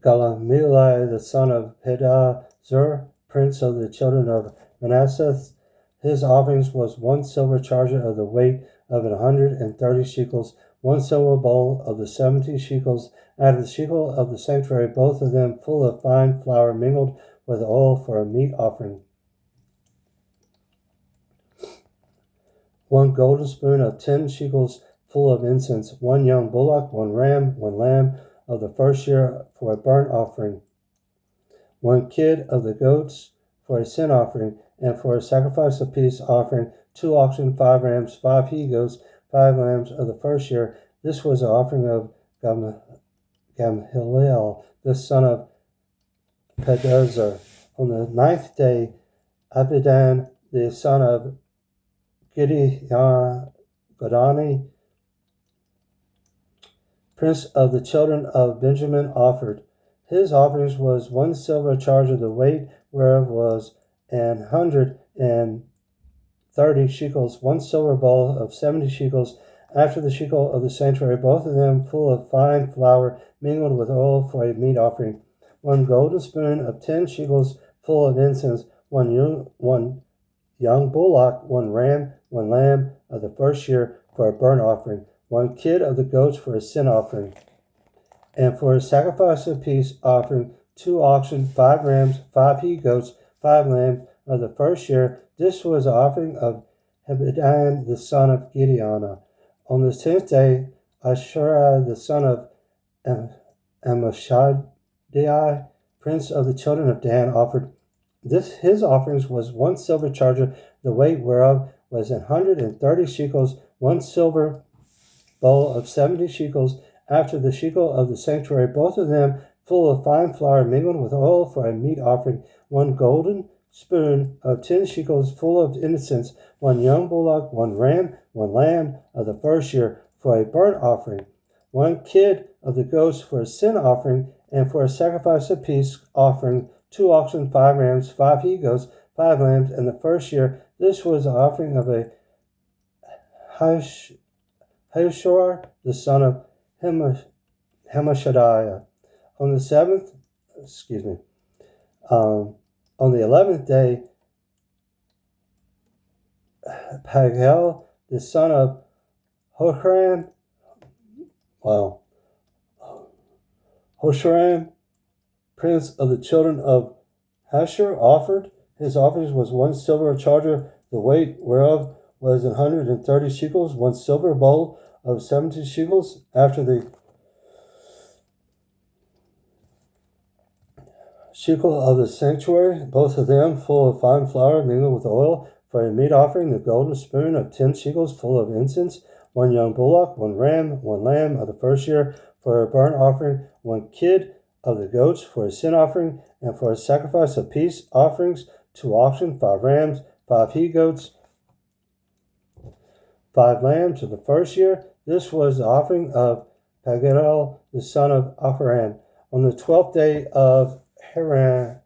S1: Gamaliel, the son of Pedahzur, prince of the children of Manasseh, his offerings was 1 silver charger of the weight of 130 shekels, 1 silver bowl of the 70 shekels, out of the shekel of the sanctuary, both of them full of fine flour mingled with oil for a meat offering. 1 golden spoon of 10 shekels full of incense, 1 young bullock, 1 ram, 1 lamb of the first year for a burnt offering. 1 kid of the goats for a sin offering, and for a sacrifice of peace offering 2 oxen, 5 rams, 5 he-goats, 5 lambs of the first year. This was the offering of Gamaliel, the son of Pedahzur. On the 9th day, Abidan, the son of Godani, prince of the children of Benjamin, offered. His offerings was 1 silver charger, the weight whereof was 130 shekels, 1 silver bowl of 70 shekels, after the shekel of the sanctuary, both of them full of fine flour mingled with oil for a meat offering. 1 golden spoon of 10 shekels full of incense, 1 young bullock, 1 ram, 1 lamb of the first year for a burnt offering, 1 kid of the goats for a sin offering, and for a sacrifice of peace offering 2 oxen, 5 rams, 5 he-goats, 5 lambs of the first year. This was the offering of Abidan, the son of Gideon. On the 10th day, Ashura, the son of Ammishaddai, prince of the children of Dan, offered. His offerings was 1 silver charger, the weight whereof was 130 shekels, 1 silver bowl of 70 shekels, after the shekel of the sanctuary, both of them full of fine flour mingled with oil for a meat offering. 1 golden spoon of 10 shekels full of incense, 1 young bullock, 1 ram, 1 lamb of the first year for a burnt offering. 1 kid of the goats for a sin offering, and for a sacrifice of peace offering 2 oxen, 5 rams, 5 he-goats, 5 lambs in the first year. This was the offering of a Hashor, the son of Hamashadiah. On the 11th day, Pagel, the son of Hoshram, prince of the children of Hashur, offered. His offerings was 1 silver charger, the weight whereof was 130 shekels, 1 silver bowl of 70 shekels, after the shekel of the sanctuary, both of them full of fine flour mingled with oil for a meat offering. The golden spoon of 10 shekels full of incense, 1 young bullock, 1 ram, 1 lamb of the first year for a burnt offering, 1 kid of the goats for a sin offering, and for a sacrifice of peace offerings 2 oxen, 5 rams, 5 he-goats, 5 lambs of the first year. This was the offering of Pagiel, the son of Achran. On the 12th day of Hariah,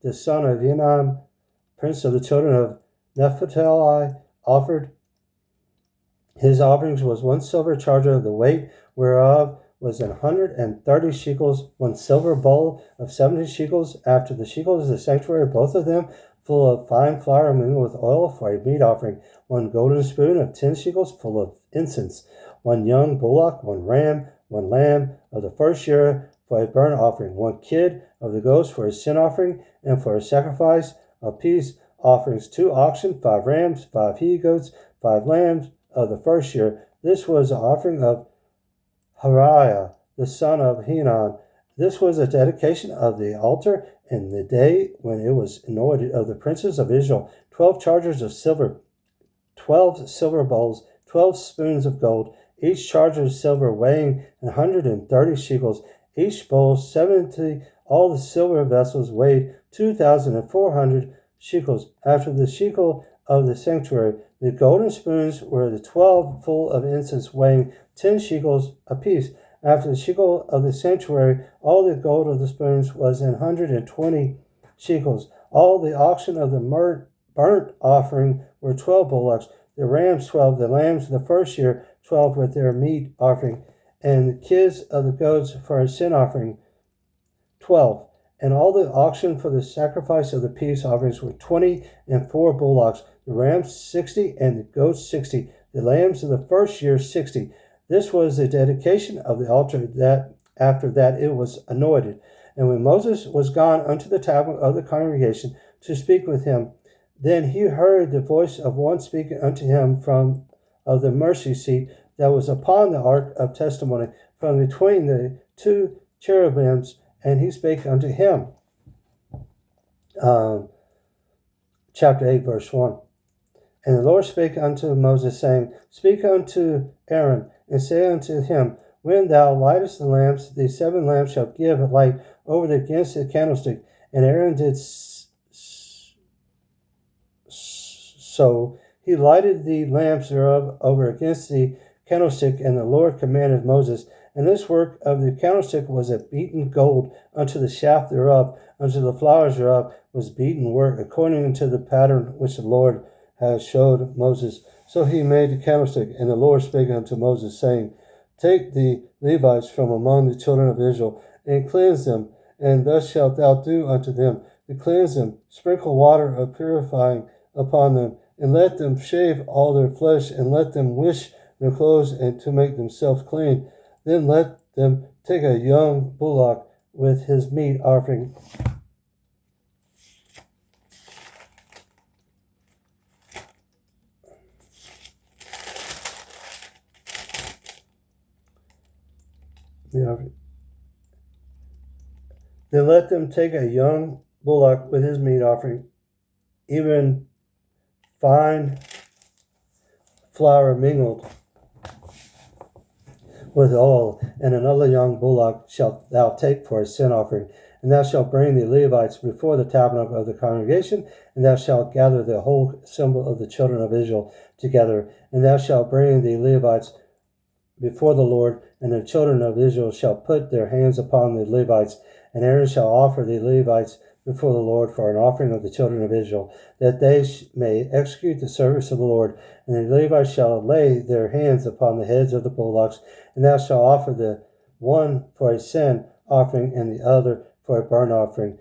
S1: the son of Enan, prince of the children of Naphtali, offered. His offerings was 1 silver charger, the weight whereof was 130 shekels, 1 silver bowl of 70 shekels, after the shekels of the sanctuary, both of them full of fine flour mingled with oil for a meat offering, 1 golden spoon of 10 shekels full of incense, 1 young bullock, 1 ram, 1 lamb of the first year for a burnt offering, 1 kid of the goats for a sin offering, and for a sacrifice of peace offerings, 2 oxen, 5 rams, 5 he-goats, 5 lambs of the first year. This was the offering of Hariah, the son of Henan. This was a dedication of the altar in the day when it was anointed of the princes of Israel. 12 chargers of silver, 12 silver bowls, 12 spoons of gold, each charger of silver weighing 130 shekels, each bowl 70. All the silver vessels weighed 2,400 shekels. After the shekel of the sanctuary, the golden spoons were the 12 full of incense weighing 10 shekels apiece. After the shekel of the sanctuary, all the gold of the spoons was 120 shekels. All the oxen of the burnt offering were 12 bullocks, the rams 12, the lambs of the first year 12 with their meat offering, and the kids of the goats for a sin offering 12. And all the oxen for the sacrifice of the peace offerings were 20, and 4 bullocks, the rams 60, and the goats 60, the lambs of the first year 60. This was the dedication of the altar, that after that it was anointed. And when Moses was gone unto the tabernacle of the congregation to speak with him, then he heard the voice of one speaking unto him from of the mercy seat that was upon the ark of testimony, from between the 2 cherubims, and he spake unto him. Chapter 8, verse 1. And the Lord spake unto Moses, saying, Speak unto Aaron, and say unto him, When thou lightest the lamps, the 7 lamps shall give light over against the candlestick. And Aaron did so. He lighted the lamps thereof over against the candlestick, and the Lord commanded Moses. And this work of the candlestick was of beaten gold unto the shaft thereof, unto the flowers thereof was beaten work, according to the pattern which the Lord has showed Moses. So he made the candlestick, and the Lord spake unto Moses, saying, Take the Levites from among the children of Israel, and cleanse them, and thus shalt thou do unto them, to cleanse them, sprinkle water of purifying upon them, and let them shave all their flesh, and let them wash their clothes, and to make themselves clean. Then let them take a young bullock with his meat offering. Then let them take a young bullock with his meat offering, even fine flour mingled with oil, and another young bullock shalt thou take for a sin offering. And thou shalt bring the Levites before the tabernacle of the congregation, and thou shalt gather the whole assembly of the children of Israel together. And thou shalt bring the Levites before the Lord, and the children of Israel shall put their hands upon the Levites, and Aaron shall offer the Levites before the Lord for an offering of the children of Israel, that they may execute the service of the Lord. And the Levites shall lay their hands upon the heads of the bullocks, and thou shalt offer the one for a sin offering, and the other for a burnt offering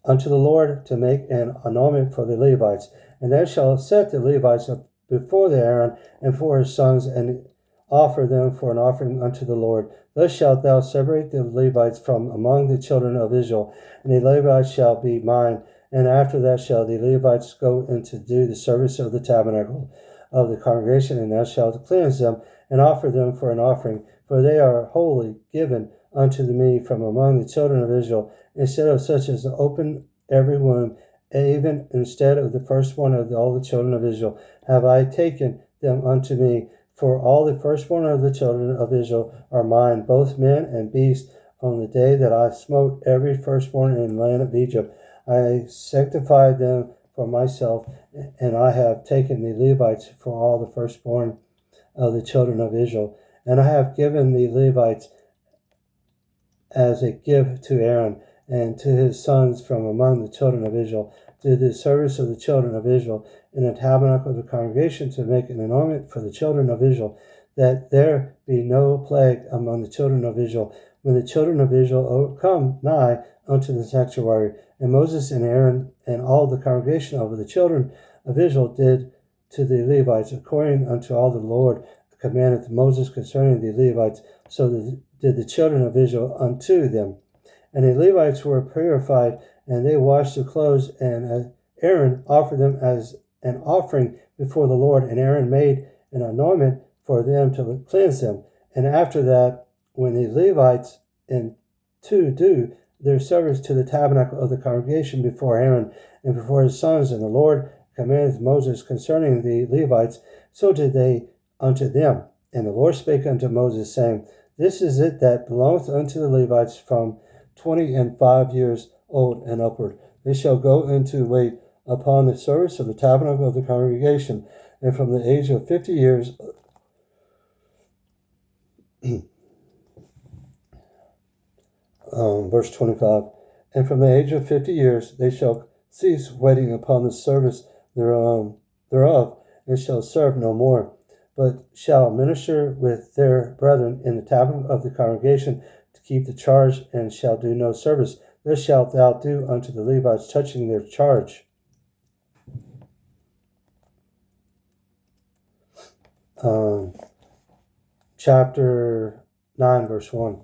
S1: unto the Lord, to make an anointment for the Levites. And thou shalt set the Levites up before the Aaron and for his sons, and offer them for an offering unto the Lord. Thus shalt thou separate the Levites from among the children of Israel, and the Levites shall be mine. And after that shall the Levites go in to do the service of the tabernacle of the congregation, and thou shalt cleanse them, and offer them for an offering, for they are wholly given unto me from among the children of Israel, instead of such as open every womb, even instead of the firstborn of all the children of Israel, have I taken them unto me. For all the firstborn of the children of Israel are mine, both men and beasts. On the day that I smote every firstborn in the land of Egypt, I sanctified them for myself, and I have taken the Levites for all the firstborn of the children of Israel, and I have given the Levites as a gift to Aaron and to his sons from among the children of Israel, to the service of the children of Israel in the tabernacle of the congregation, to make an anointment for the children of Israel, that there be no plague among the children of Israel, when the children of Israel come nigh unto the sanctuary. And Moses and Aaron and all the congregation of the children of Israel did to the Levites according unto all the Lord commanded Moses concerning the Levites, so did the children of Israel unto them. And the Levites were purified, and they washed their clothes, and Aaron offered them as an offering before the Lord, and Aaron made an anointment for them to cleanse them. And after that, when the Levites to do their service to the tabernacle of the congregation before Aaron and before his sons, and the Lord commanded Moses concerning the Levites, so did they unto them. And the Lord spake unto Moses, saying, This is it that belongeth unto the Levites from 25 years old and upward. They shall go into wait upon the service of the tabernacle of the congregation, and from the age of 50 years verse 25, and from the age of 50 years they shall cease waiting upon the service thereof, and shall serve no more, but shall minister with their brethren in the tabernacle of the congregation to keep the charge, and shall do no service. This shalt thou do unto the Levites touching their charge. Chapter 9, verse 1.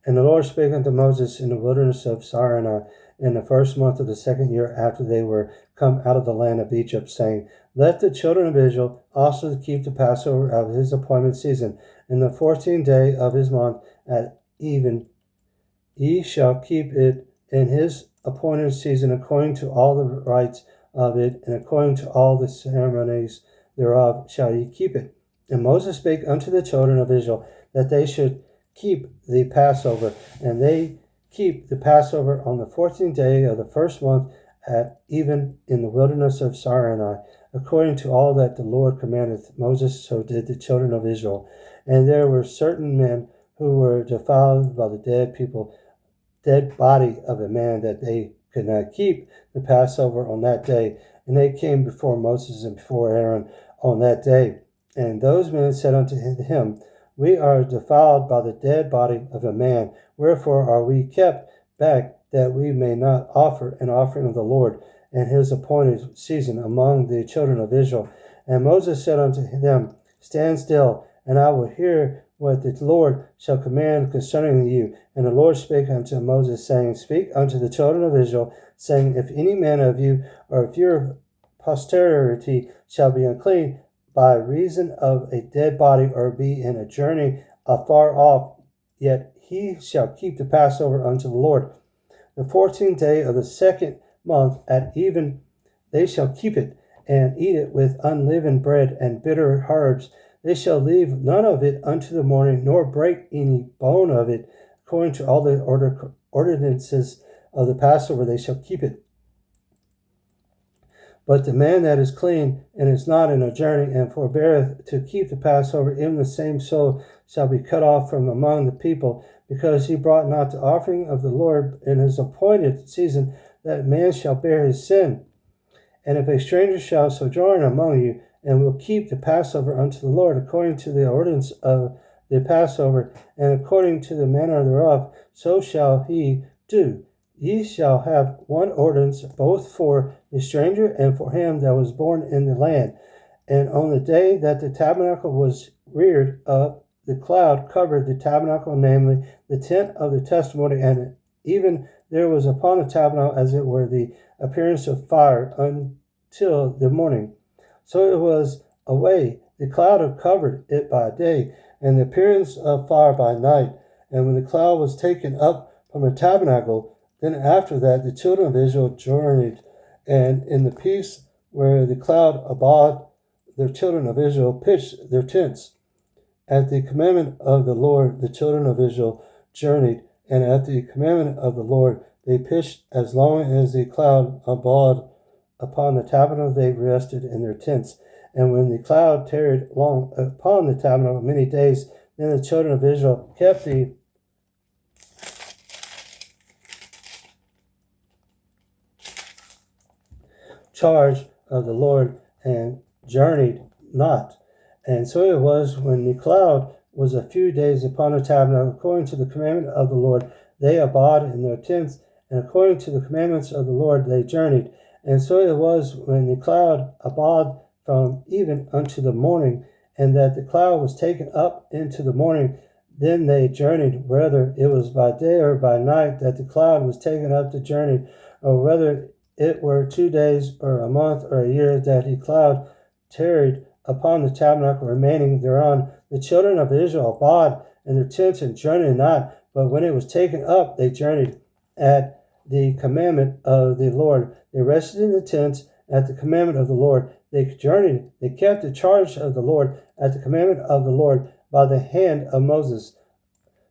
S1: And the Lord spake unto Moses in the wilderness of Sinai in the first month of the second year after they were come out of the land of Egypt, saying, Let the children of Israel also keep the Passover of his appointed season. In the 14th day of his month at even, ye shall keep it in his appointed season, according to all the rites of it, and according to all the ceremonies thereof shall ye keep it. And Moses spake unto the children of Israel that they should keep the Passover, and they keep the Passover on the 14th day of the first month at even in the wilderness of Sinai, according to all that the Lord commanded Moses, so did the children of Israel. And there were certain men who were defiled by the dead body of a man, that they could not keep the Passover on that day, and they came before Moses and before Aaron on that day. And those men said unto him, We are defiled by the dead body of a man. Wherefore are we kept back, that we may not offer an offering of the Lord in his appointed season among the children of Israel? And Moses said unto them, Stand still, and I will hear what the Lord shall command concerning you. And the Lord spake unto Moses, saying, Speak unto the children of Israel, saying, If any man of you or of your posterity shall be unclean by reason of a dead body, or be in a journey afar off, yet he shall keep the Passover unto the Lord. The 14th day of the second month at even they shall keep it, and eat it with unleavened bread and bitter herbs. They shall leave none of it unto the morning, nor break any bone of it. According to all the ordinances of the Passover, they shall keep it. But the man that is clean and is not in a journey, and forbeareth to keep the Passover, even the same soul shall be cut off from among the people, because he brought not the offering of the Lord in his appointed season, that man shall bear his sin. And if a stranger shall sojourn among you, and will keep the Passover unto the Lord, according to the ordinance of the Passover, and according to the manner thereof, so shall he do. Ye shall have one ordinance, both for the stranger and for him that was born in the land. And on the day that the tabernacle was reared up, the cloud covered the tabernacle, namely the tent of the testimony, and even there was upon the tabernacle as it were the appearance of fire until the morning. So it was away, the cloud covered it by day, and the appearance of fire by night. And when the cloud was taken up from the tabernacle, then after that the children of Israel journeyed, and in the place where the cloud abode, the children of Israel pitched their tents. At the commandment of the Lord the children of Israel journeyed, and at the commandment of the Lord They pitched as long as the cloud abode upon the tabernacle. They rested in their tents. And when the cloud tarried long upon the tabernacle many days, then the children of Israel kept the charge of the Lord and journeyed not. And so it was when the cloud was a few days upon the tabernacle, according to the commandment of the Lord, they abode in their tents, and according to the commandments of the Lord they journeyed. And so it was when the cloud abode from even unto the morning, and that the cloud was taken up into the morning, then they journeyed, whether it was by day or by night that the cloud was taken up to journey, or whether it were 2 days or a month or a year that the cloud tarried upon the tabernacle remaining thereon. The children of Israel abode in their tents and journeyed not, but when it was taken up, they journeyed at the commandment of the Lord. They rested in the tents at the commandment of the Lord. They journeyed, they kept the charge of the Lord at the commandment of the Lord by the hand of Moses.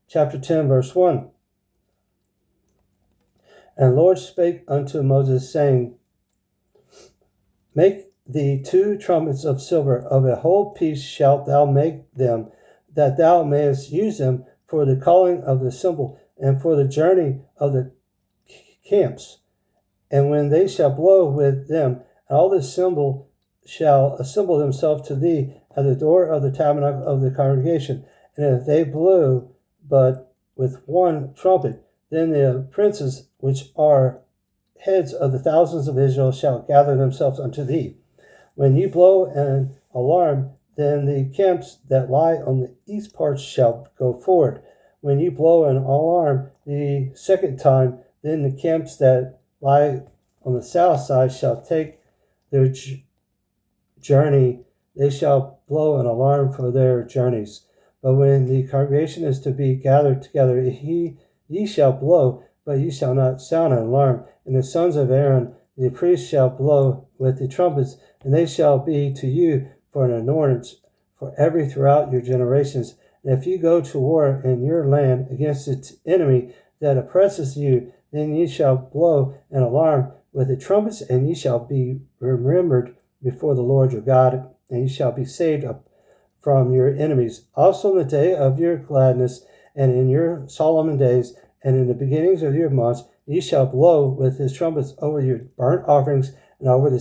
S1: Chapter 10, verse 1. And the Lord spake unto Moses, saying, Make thee 2 trumpets of silver, of a whole piece shalt thou make them, that thou mayest use them for the calling of the cymbal, and for the journey of the camps. And when they shall blow with them, all the cymbal shall assemble themselves to thee at the door of the tabernacle of the congregation. And if they blow but with 1 trumpet, then the princes which are heads of the thousands of Israel shall gather themselves unto thee. When you blow an alarm, then the camps that lie on the east part shall go forward. When you blow an alarm the second time, then the camps that lie on the south side shall take their journey. They shall blow an alarm for their journeys. But when the congregation is to be gathered together, ye shall blow, but ye shall not sound an alarm. And the sons of Aaron, the priests, shall blow with the trumpets, and they shall be to you for an ordinance for ever throughout your generations. And if you go to war in your land against its enemy that oppresses you, then ye shall blow an alarm with the trumpets, and ye shall be remembered before the Lord your God, and ye shall be saved up from your enemies. Also in the day of your gladness, and in your solemn days, and in the beginnings of your months, ye shall blow with his trumpets over your burnt offerings, and over the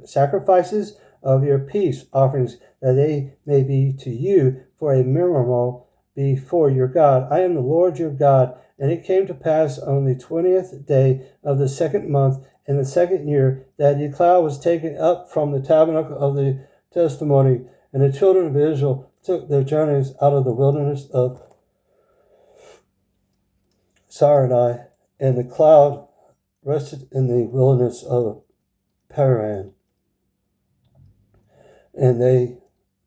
S1: sacrifices of your peace offerings, that they may be to you for a memorial before your God. I am the Lord your God. And it came to pass on the 20th day of the 2nd month in the 2nd year that the cloud was taken up from the tabernacle of the testimony, and the children of Israel took their journeys out of the wilderness of Sinai, and the cloud rested in the wilderness of Paran. And they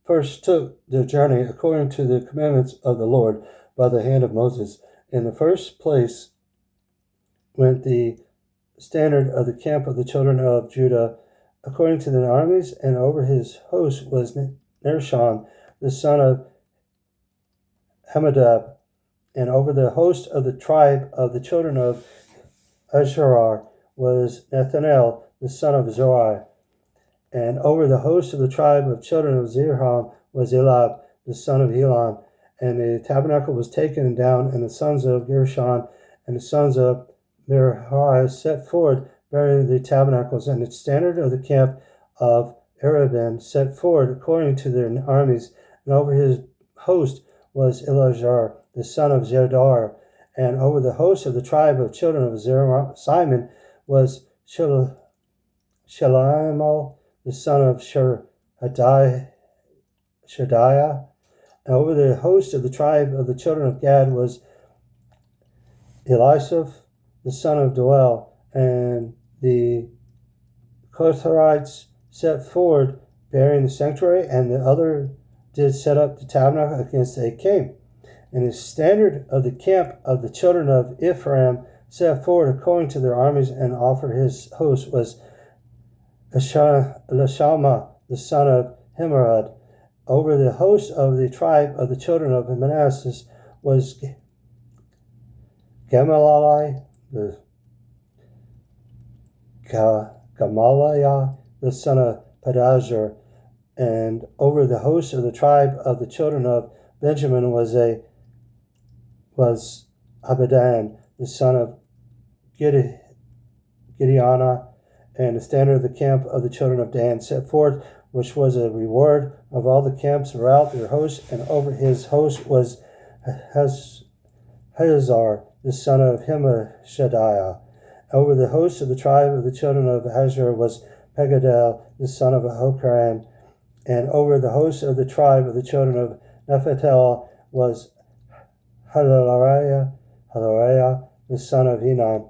S1: first took their journey according to the commandments of the Lord by the hand of Moses. In the first place went the standard of the camp of the children of Judah, according to their armies, and over his host was Nahshon, the son of Amminadab, and over the host of the tribe of the children of Asher was Nathanael, the son of Zori, and over the host of the tribe of children of Zeraham was Eliab, the son of Helon. And the tabernacle was taken down, and the sons of Gershon and the sons of Merari set forward, bearing the tabernacles, and the standard of the camp of Arabin set forward according to their armies. And over his host was Eleazar, the son of Zedar. And over the host of the tribe of children of Simon was Shalimal, the son of Shadiah. And over the host of the tribe of the children of Gad was Elisaph, the son of Doel. And the Kohathites set forward, bearing the sanctuary, and the other did set up the tabernacle against Achim. And the standard of the camp of the children of Ephraim set forward according to their armies, and offered his host was Elishama, the son of Himrod. Over the host of the tribe of the children of Manasseh was Gamaliel, the Gamaliel the son of Pedahzur, and over the host of the tribe of the children of Benjamin was Abidan the son of Gideonah, and the standard of the camp of the children of Dan set forth, which was a reward of all the camps throughout their host, and over his host was Hazar the son of Hemashadiah. Over the host of the tribe of the children of Hazar was Pegadel the son of Ahokran, and over the host of the tribe of the children of Nephatel was Hadariah the son of Enan.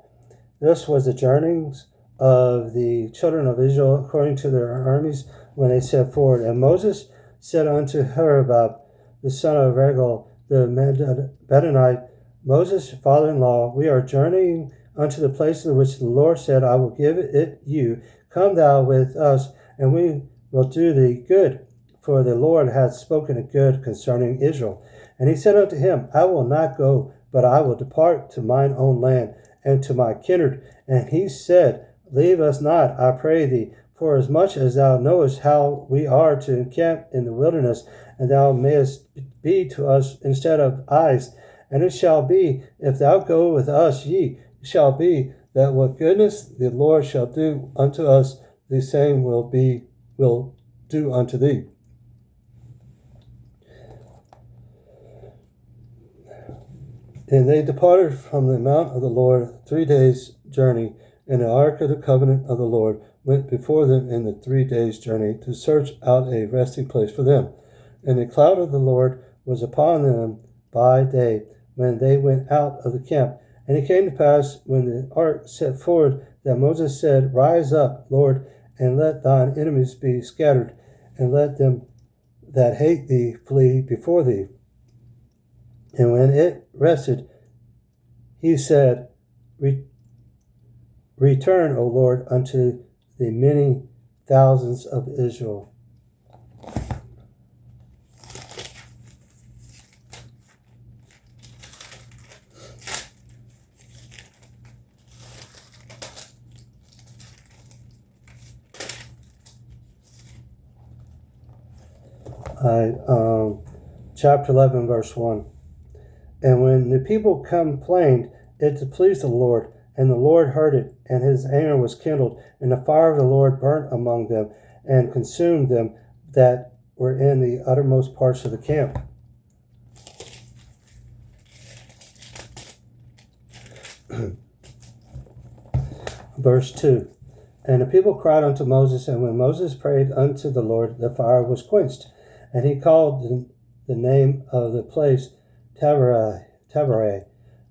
S1: This was the journeyings of the children of Israel according to their armies when they set forward. And Moses said unto Herobab the son of Regal the Bedonite, Moses' father-in-law, we are journeying unto the place in which the Lord said, I will give it you. Come thou with us, and we will do thee good, for the Lord hath spoken a good concerning Israel. And he said unto him, I will not go, but I will depart to mine own land, and to my kindred. And he said, Leave us not, I pray thee, for as much as thou knowest how we are to encamp in the wilderness, and thou mayest be to us instead of eyes. And it shall be, if thou go with us, it shall be that what goodness the Lord shall do unto us, the same will do unto thee. And they departed from the mount of the Lord 3 days' journey, and the ark of the covenant of the Lord went before them in the 3 days' journey to search out a resting place for them. And the cloud of the Lord was upon them by day when they went out of the camp. And it came to pass, when the ark set forward, that Moses said, Rise up, Lord, and let thine enemies be scattered, and let them that hate thee flee before thee. And when it rested, he said, Return, O Lord, unto the many thousands of Israel. Chapter 11, verse 1. And when the people complained, it displeased the Lord, and the Lord heard it, and his anger was kindled, and the fire of the Lord burnt among them, and consumed them that were in the uttermost parts of the camp. Verse 2. And the people cried unto Moses, and when Moses prayed unto the Lord, the fire was quenched. And he called the name of the place Taberah,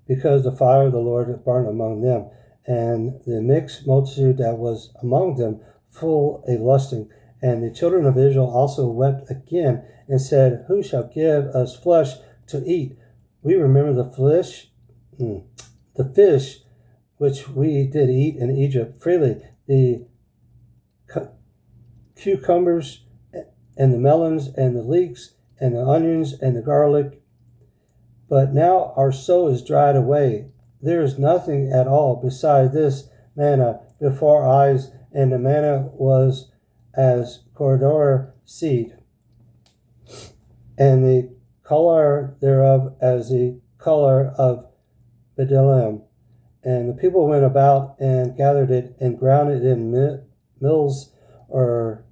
S1: because the fire of the Lord burned among them, and the mixed multitude that was among them full a lusting. And the children of Israel also wept again, and said, Who shall give us flesh to eat? We remember the fish which we did eat in Egypt freely, the cucumbers and the melons and the leeks and the onions and the garlic. But now our soul is dried away. There is nothing at all beside this manna before our eyes, and the manna was as corridor seed, and the color thereof as the color of bdellium. And the people went about and gathered it and ground it in mills, or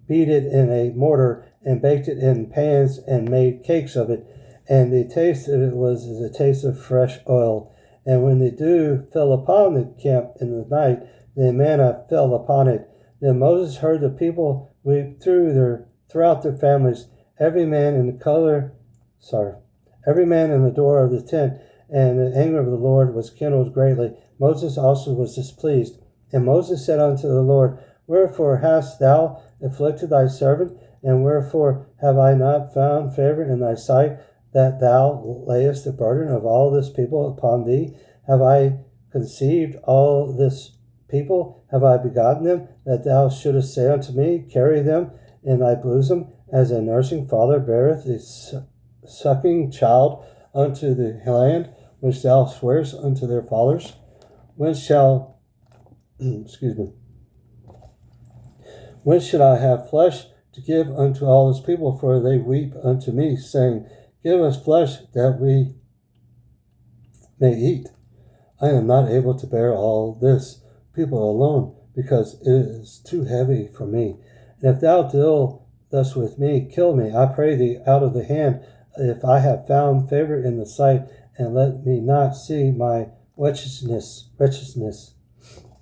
S1: beat it in a mortar, and baked it in pans, and made cakes of it. And the taste of it was as a taste of fresh oil. And when the dew fell upon the camp in the night, the manna fell upon it. Then Moses heard the people weep throughout their families, every man in the door of the tent. And the anger of the Lord was kindled greatly. Moses also was displeased. And Moses said unto the Lord, Wherefore hast thou afflicted thy servant? And wherefore have I not found favor in thy sight, that thou layest the burden of all this people upon thee? Have I conceived all this people? Have I begotten them, that thou shouldest say unto me, Carry them in thy bosom, as a nursing father beareth the sucking child unto the land which thou swearest unto their fathers? When shall excuse me. When should I have flesh to give unto all his people? For they weep unto me, saying, Give us flesh that we may eat. I am not able to bear all this people alone, because it is too heavy for me. And if thou deal thus with me, kill me, I pray thee, out of the hand, if I have found favor in the sight, and let me not see my wretchedness.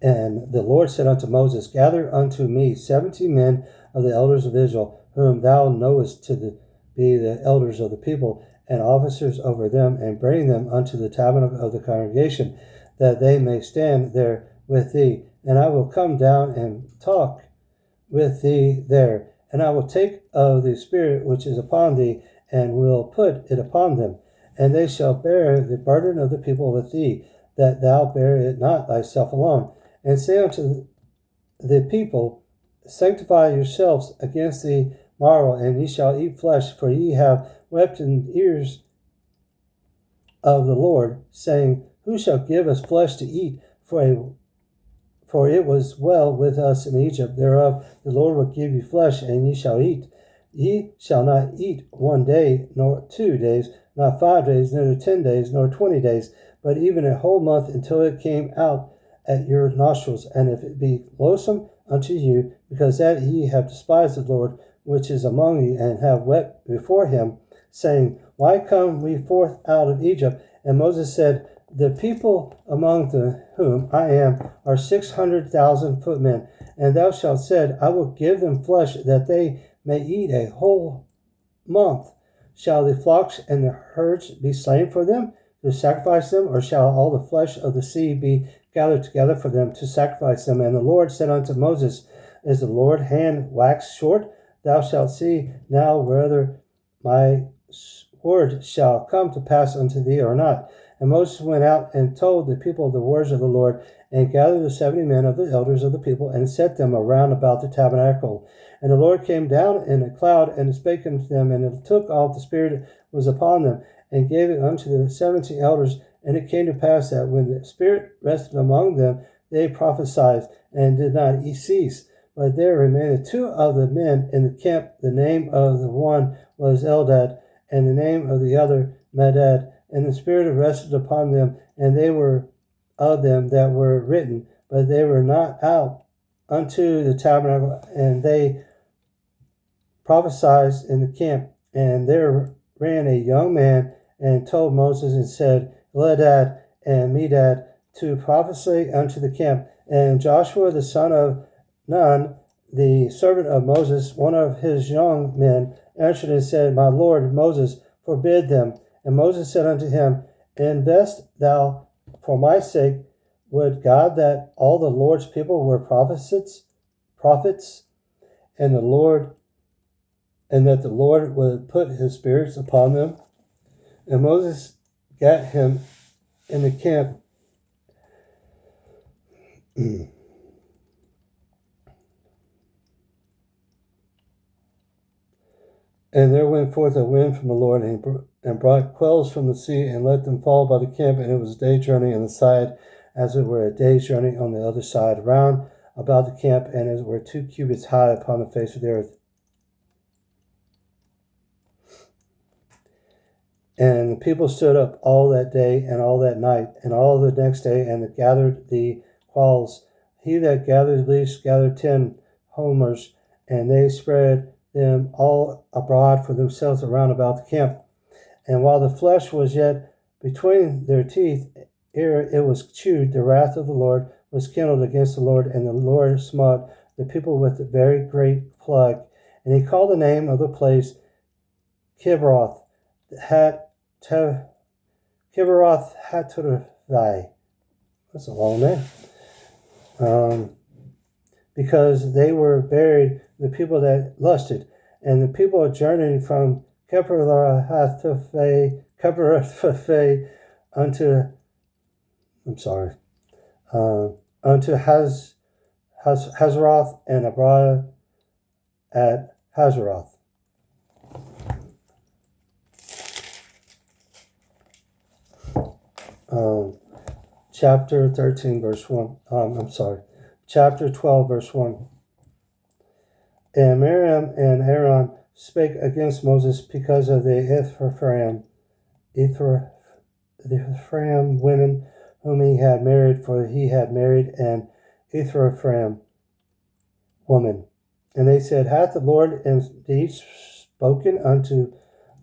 S1: And the Lord said unto Moses, Gather unto me 70 men of the elders of Israel, whom thou knowest to be the elders of the people, and officers over them, and bring them unto the tabernacle of the congregation, that they may stand there with thee. And I will come down and talk with thee there. And I will take of the Spirit which is upon thee, and will put it upon them. And they shall bear the burden of the people with thee, that thou bear it not thyself alone. And say unto the people, Sanctify yourselves against the morrow, and ye shall eat flesh, for ye have wept in the ears of the Lord, saying, Who shall give us flesh to eat? For it was well with us in Egypt. Thereof the Lord will give you flesh, and ye shall eat. Ye shall not eat 1 day, nor 2 days, not 5 days, neither 10 days, nor 20 days, but even a whole month, until it came out at your nostrils. And if it be loathsome unto you, because that ye have despised the Lord, which is among you, and have wept before him, saying, Why come we forth out of Egypt? And Moses said, The people among whom I am are 600,000 footmen, and thou shalt said, I will give them flesh, that they may eat a whole month. Shall the flocks and the herds be slain for them, to sacrifice them, or shall all the flesh of the sea be gathered together for them, to sacrifice them? And the Lord said unto Moses, Is the Lord's hand waxed short? Thou shalt see now whether my word shall come to pass unto thee or not. And Moses went out and told the people the words of the Lord, and gathered the 70 men of the elders of the people, and set them around about the tabernacle. And the Lord came down in a cloud, and spake unto them, and it took off the Spirit was upon them, and gave it unto the 70 elders. And it came to pass that when the Spirit rested among them, they prophesied, and did not cease. But there remained 2 of the men in the camp. The name of the one was Eldad, and the name of the other Medad. And the Spirit rested upon them, and they were of them that were written, but they were not out unto the tabernacle, and they prophesied in the camp. And there ran a young man, and told Moses, and said, Eldad and Medad, to prophesy unto the camp. And Joshua the son of Nun, the servant of Moses, one of his young men, answered and said, My Lord Moses, forbid them. And Moses said unto him, Invest thou for my sake. Would God that all the Lord's people were prophets, and that the Lord would put his spirits upon them? And Moses gat him in the camp. And there went forth a wind from the Lord, and brought quails from the sea, and let them fall by the camp. And it was a day's journey on the side, as it were a day's journey on the other side, round about the camp, and as it were 2 cubits high upon the face of the earth. And the people stood up all that day and all that night, and all the next day, and gathered the quails. He that gathered least gathered 10 homers, and they spread them all abroad for themselves around about the camp. And while the flesh was yet between their teeth, ere it was chewed, the wrath of the Lord was kindled against the Lord, and the Lord smote the people with a very great plague. And he called the name of the place Kibroth Hattaavai. That's a long name. Because they were buried, the people that lusted. And the people journeyed from Kibroth unto Hazeroth, and abroad at Hazeroth. Chapter 13, verse 1. chapter 12, verse 1. And Miriam and Aaron spake against Moses because of the Ephraim women whom he had married, for he had married an Ephraim woman. And they said, Hath the Lord indeed spoken unto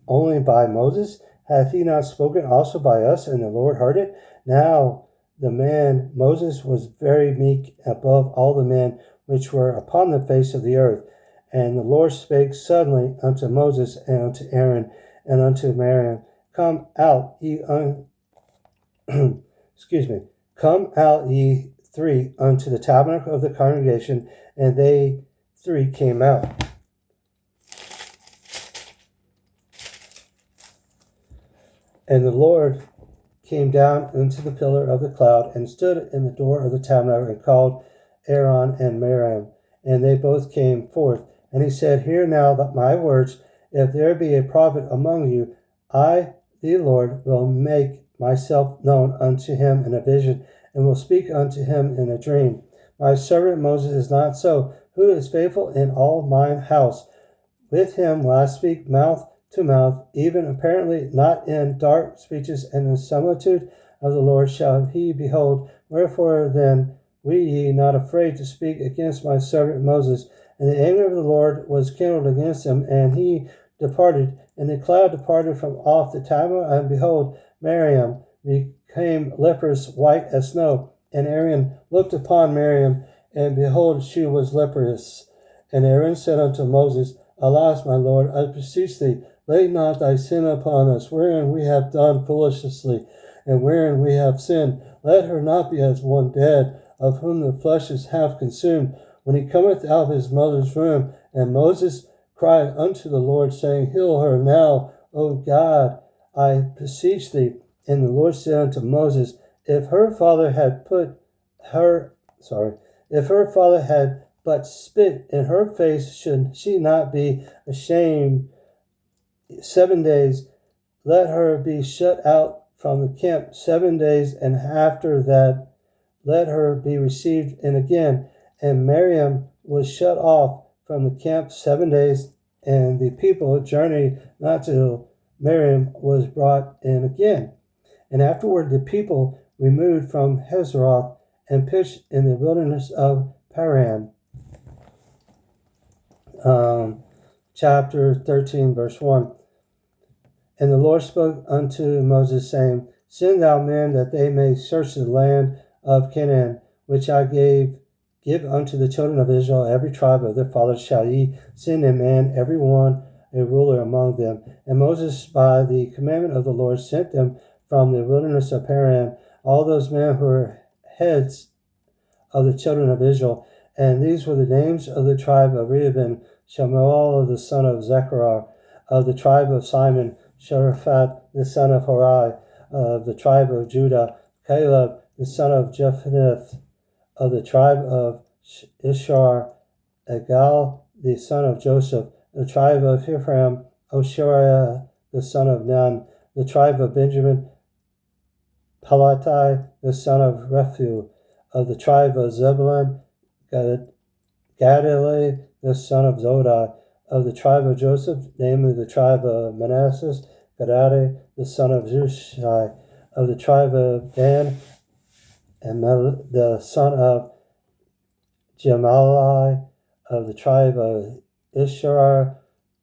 S1: only by Moses? Hath he not spoken also by us? And the Lord heard it. Now the man Moses was very meek above all the men which were upon the face of the earth. And the Lord spake suddenly unto Moses and unto Aaron and unto Miriam, Come out, Come out ye three unto the tabernacle of the congregation. And they three came out. And the Lord came down into the pillar of the cloud and stood in the door of the tabernacle and called Aaron and Miriam. And they both came forth. And he said, Hear now my words. If there be a prophet among you, I, the Lord, will make myself known unto him in a vision, and will speak unto him in a dream. My servant Moses is not so, who is faithful in all mine house. With him will I speak mouth to mouth, even apparently not in dark speeches, and in similitude of the Lord shall he behold. Wherefore then were ye not afraid to speak against my servant Moses? And the anger of the Lord was kindled against him, and he departed. And the cloud departed from off the tabernacle, and behold, Miriam became leprous, white as snow. And Aaron looked upon Miriam, and behold, she was leprous. And Aaron said unto Moses, Alas, my Lord, I beseech thee, lay not thy sin upon us, wherein we have done foolishly, and wherein we have sinned. Let her not be as one dead, of whom the flesh is half consumed, when he cometh out of his mother's womb. And Moses cried unto the Lord, saying, Heal her now, O God, I beseech thee. And the Lord said unto Moses, If her father had but spit in her face, should she not be ashamed 7 days? Let her be shut out from the camp 7 days, and after that let her be received in again. And Miriam was shut off from the camp 7 days, and the people journeyed not till Miriam was brought in again. And afterward the people removed from Hazeroth and pitched in the wilderness of Paran. Chapter 13, verse 1. And the Lord spoke unto Moses, saying, Send thou men that they may search the land of Canaan, which I give unto the children of Israel. Every tribe of their fathers shall ye send a man, every one a ruler among them. And Moses, by the commandment of the Lord, sent them from the wilderness of Paran, all those men who were heads of the children of Israel. And these were the names of the tribe of Reuben: Shemuel the son of Zechariah; of the tribe of Simon, Sheraphat the son of Hori; of the tribe of Judah, Caleb the son of Jephunneh; of the tribe of Ishar, Egal the son of Joseph; the tribe of Ephraim, Oshariah the son of Nun; the tribe of Benjamin, Palatai the son of Rephu; of the tribe of Zebulun, Gadali the son of Zodai; of the tribe of Joseph, namely the tribe of Manasseh, Gadadi the son of Zushai; of the tribe of Dan, and the son of Gemalli; of the tribe of Ishar,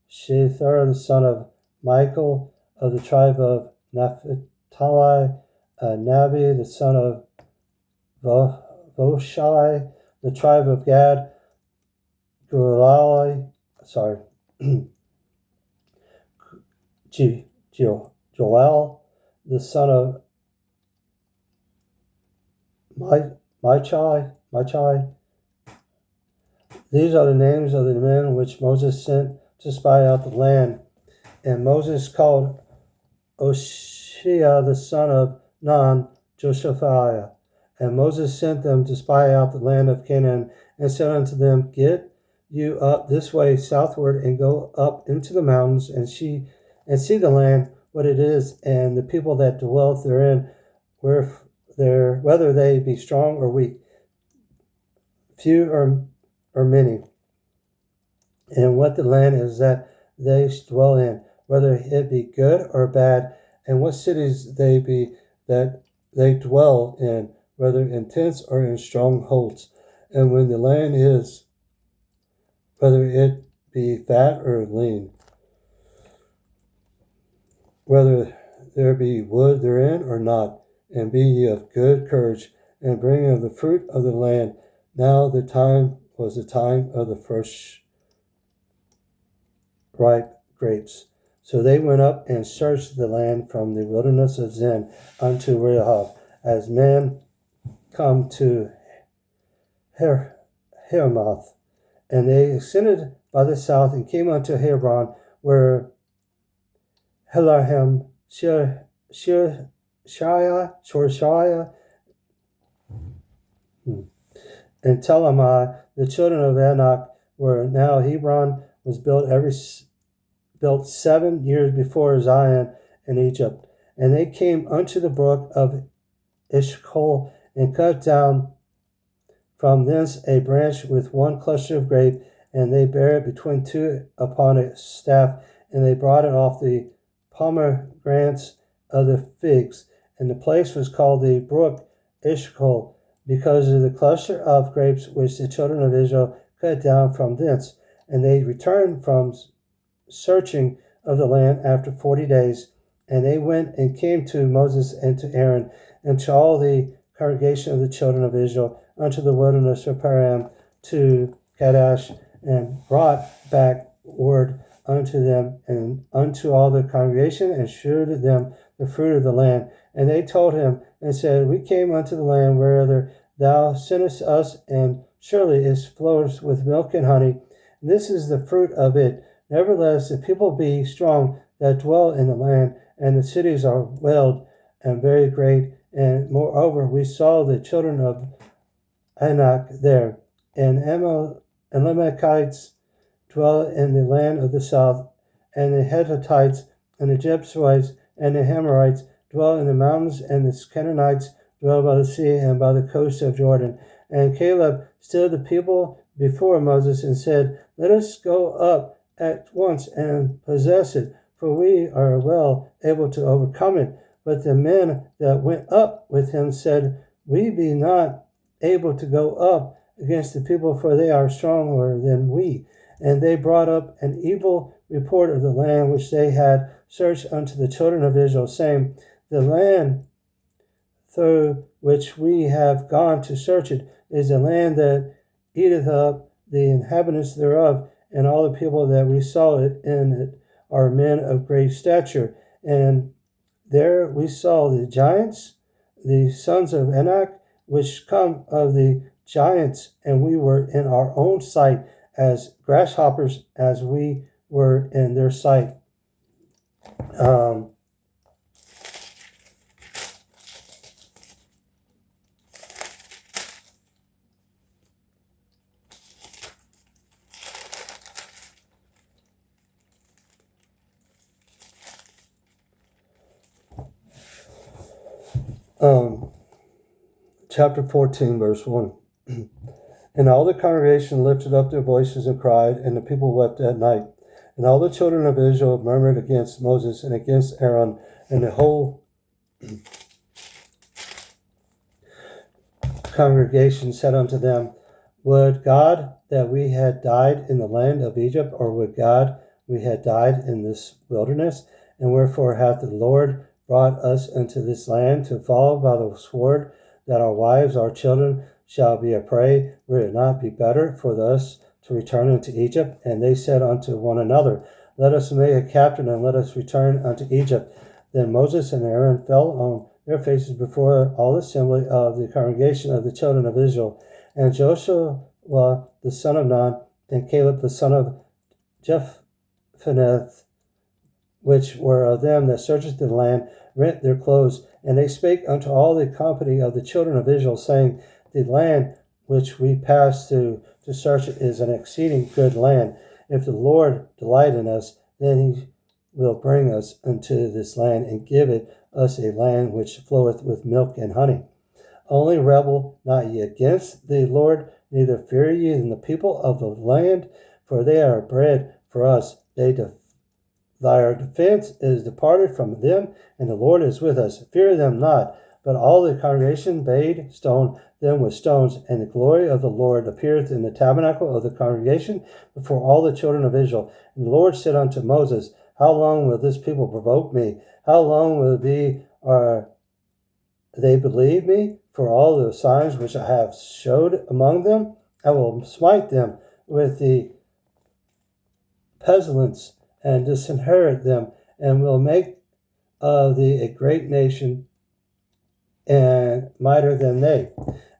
S1: Shethar the son of Michael; of the tribe of Naphtali, Nabi the son of Voshai; the tribe of Gad, Joel the son of Machai. These are the names of the men which Moses sent to spy out the land. And Moses called Oshia the son of Nun, Josaphiah. And Moses sent them to spy out the land of Canaan, and said unto them, Get you up this way southward, and go up into the mountains, and see the land, what it is, and the people that dwell therein, whether they be strong or weak. few or many, and what the land is that they dwell in, whether it be good or bad, and what cities they be that they dwell in, whether in tents or in strongholds. And when the land is, whether it be fat or lean, whether there be wood therein or not, and be ye of good courage, and bring of the fruit of the land. Now the time was the time of the first ripe grapes. So they went up and searched the land from the wilderness of Zin unto Rehob, as men come to Heramoth. And they ascended by the south and came unto Hebron, where Helahem, Shorshaya, and Telamai, the children of Anak, where now Hebron was built 7 years before Zion in Egypt. And they came unto the brook of Eshcol, and cut down from thence a branch with one cluster of grape, and they bare it between two upon a staff, and they brought it off the pomegranates of the figs. And the place was called the brook Eshcol, because of the cluster of grapes which the children of Israel cut down from thence. And they returned from searching of the land after 40 days. And they went and came to Moses and to Aaron and to all the congregation of the children of Israel unto the wilderness of Paran to Kadesh, and brought back word unto them and unto all the congregation, and shewed them the fruit of the land. And they told him and said, We came unto the land wherever thou sentest us, and surely it flows with milk and honey. And this is the fruit of it. Nevertheless, the people be strong that dwell in the land, and the cities are walled and very great. And moreover, we saw the children of Anak there, and Amalekites dwell in the land of the south, and the Hittites, and the Jebusites, and the Amorites dwell in the mountains, and the Canaanites dwell by the sea and by the coast of Jordan. And Caleb stilled the people before Moses and said, Let us go up at once and possess it, for we are well able to overcome it. But the men that went up with him said, We be not able to go up against the people, for they are stronger than we. And they brought up an evil report of the land which they had searched unto the children of Israel, saying, The land through which we have gone to search it is a land that eateth up the inhabitants thereof, and all the people that we saw it in it are men of great stature. And there we saw the giants, the sons of Anak, which come of the giants, and we were in our own sight as grasshoppers, as we were in their sight. Chapter 14, verse 1. And all the congregation lifted up their voices and cried, and the people wept that night. And all the children of Israel murmured against Moses and against Aaron, and the whole congregation said unto them, Would God that we had died in the land of Egypt, or would God we had died in this wilderness? And wherefore hath the Lord brought us into this land to fall by the sword, that our wives, our children, shall be a prey? Would it not be better for us to return into Egypt? And they said unto one another, Let us make a captain, and let us return unto Egypt. Then Moses and Aaron fell on their faces before all the assembly of the congregation of the children of Israel. And Joshua the son of Nun, and Caleb the son of Jephunneh, which were of them that searched the land, rent their clothes. And they spake unto all the company of the children of Israel, saying, The land which we passed to search it is an exceeding good land. If the Lord delight in us, then he will bring us into this land, and give it us a land which floweth with milk and honey. only rebel not ye against the Lord, neither fear ye in the people of the land, for they are bread for us. Their defense is departed from them, and the Lord is with us. Fear them not. But all the congregation bade stone them with stones, and the glory of the Lord appeareth in the tabernacle of the congregation before all the children of Israel. And the Lord said unto Moses, How long will this people provoke me? How long will it be, they believe me for all the signs which I have showed among them? I will smite them with the pestilence and disinherit them, and will make of thee a great nation and mightier than they.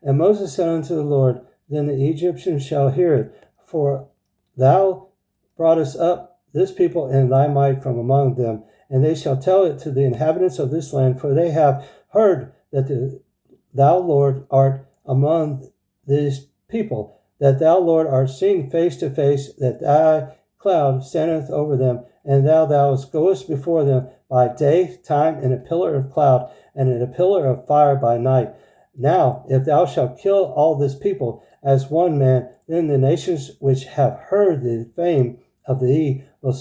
S1: And Moses said unto the Lord, Then the Egyptians shall hear it, for thou broughtest up this people in thy might from among them, and they shall tell it to the inhabitants of this land, for they have heard that thou, Lord, art among these people, that thou, Lord, art seen face to face, that thy cloud standeth over them, and thou goest before them by day time in a pillar of cloud, and in a pillar of fire by night. Now, if thou shalt kill all this people as one man, then the nations which have heard the fame of thee will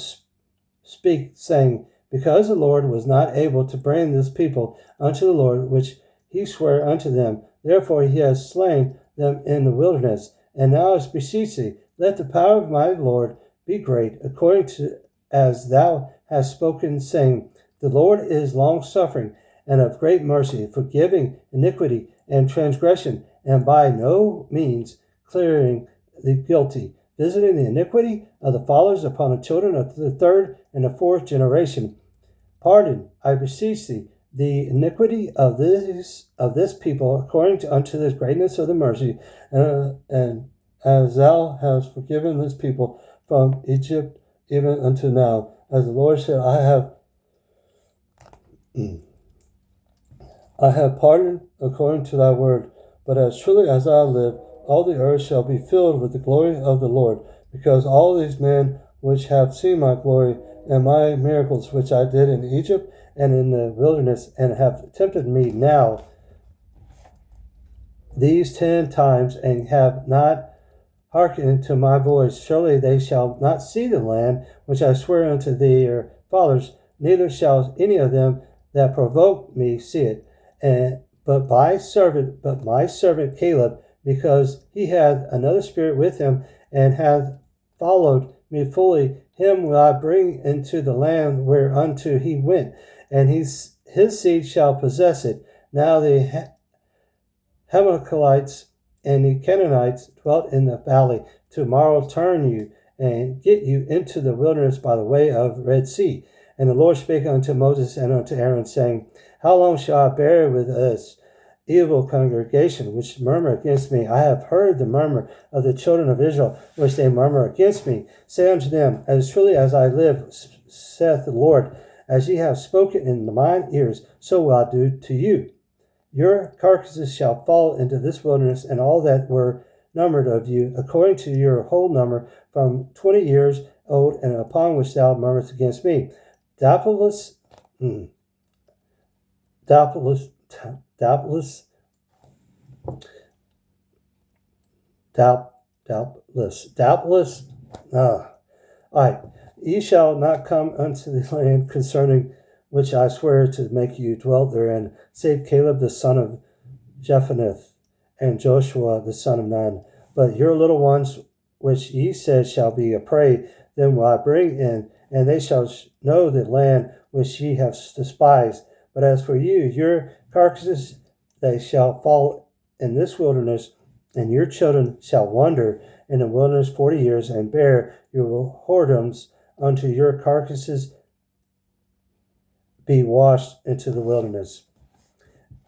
S1: speak, saying, Because the Lord was not able to bring this people unto the Lord, which he sware unto them, therefore he has slain them in the wilderness. And now I beseech thee, let the power of my Lord be great, according to as thou hast spoken, saying, The Lord is long-suffering, and of great mercy, forgiving iniquity and transgression, and by no means clearing the guilty, visiting the iniquity of the fathers upon the children of the third and the fourth generation. Pardon, I beseech thee, the iniquity of this people, according unto the greatness of the mercy, and as thou hast forgiven this people from Egypt even unto now. As the Lord said, I have pardoned according to thy word. But as truly as I live, all the earth shall be filled with the glory of the Lord, because all these men which have seen my glory and my miracles which I did in Egypt and in the wilderness, and have tempted me now these 10 times, and have not hearkened to my voice, surely they shall not see the land which I swear unto their fathers, neither shall any of them that provoke me see it. But my servant Caleb, because he hath another spirit with him, and hath followed me fully, him will I bring into the land whereunto he went, and his seed shall possess it. Now the Amalekites and the Canaanites dwelt in the valley. Tomorrow turn you and get you into the wilderness by the way of Red Sea. And the Lord spake unto Moses and unto Aaron, saying, How long shall I bear with this evil congregation which murmur against me? I have heard the murmur of the children of Israel, which they murmur against me. Say unto them, As truly as I live, saith the Lord, as ye have spoken in mine ears, so will I do to you. Your carcasses shall fall into this wilderness, and all that were numbered of you, according to your whole number, from 20 years old, and upon which thou murmurest against me. Doubtless, ye shall not come unto the land concerning which I swear to make you dwell therein, save Caleb the son of Jephunneh, and Joshua the son of Nun. But your little ones, which ye said shall be a prey, them will I bring in, and they shall know the land which ye have despised. But as for you, your carcasses, they shall fall in this wilderness, and your children shall wander in the wilderness 40 years, and bear your whoredoms unto your carcasses be washed into the wilderness.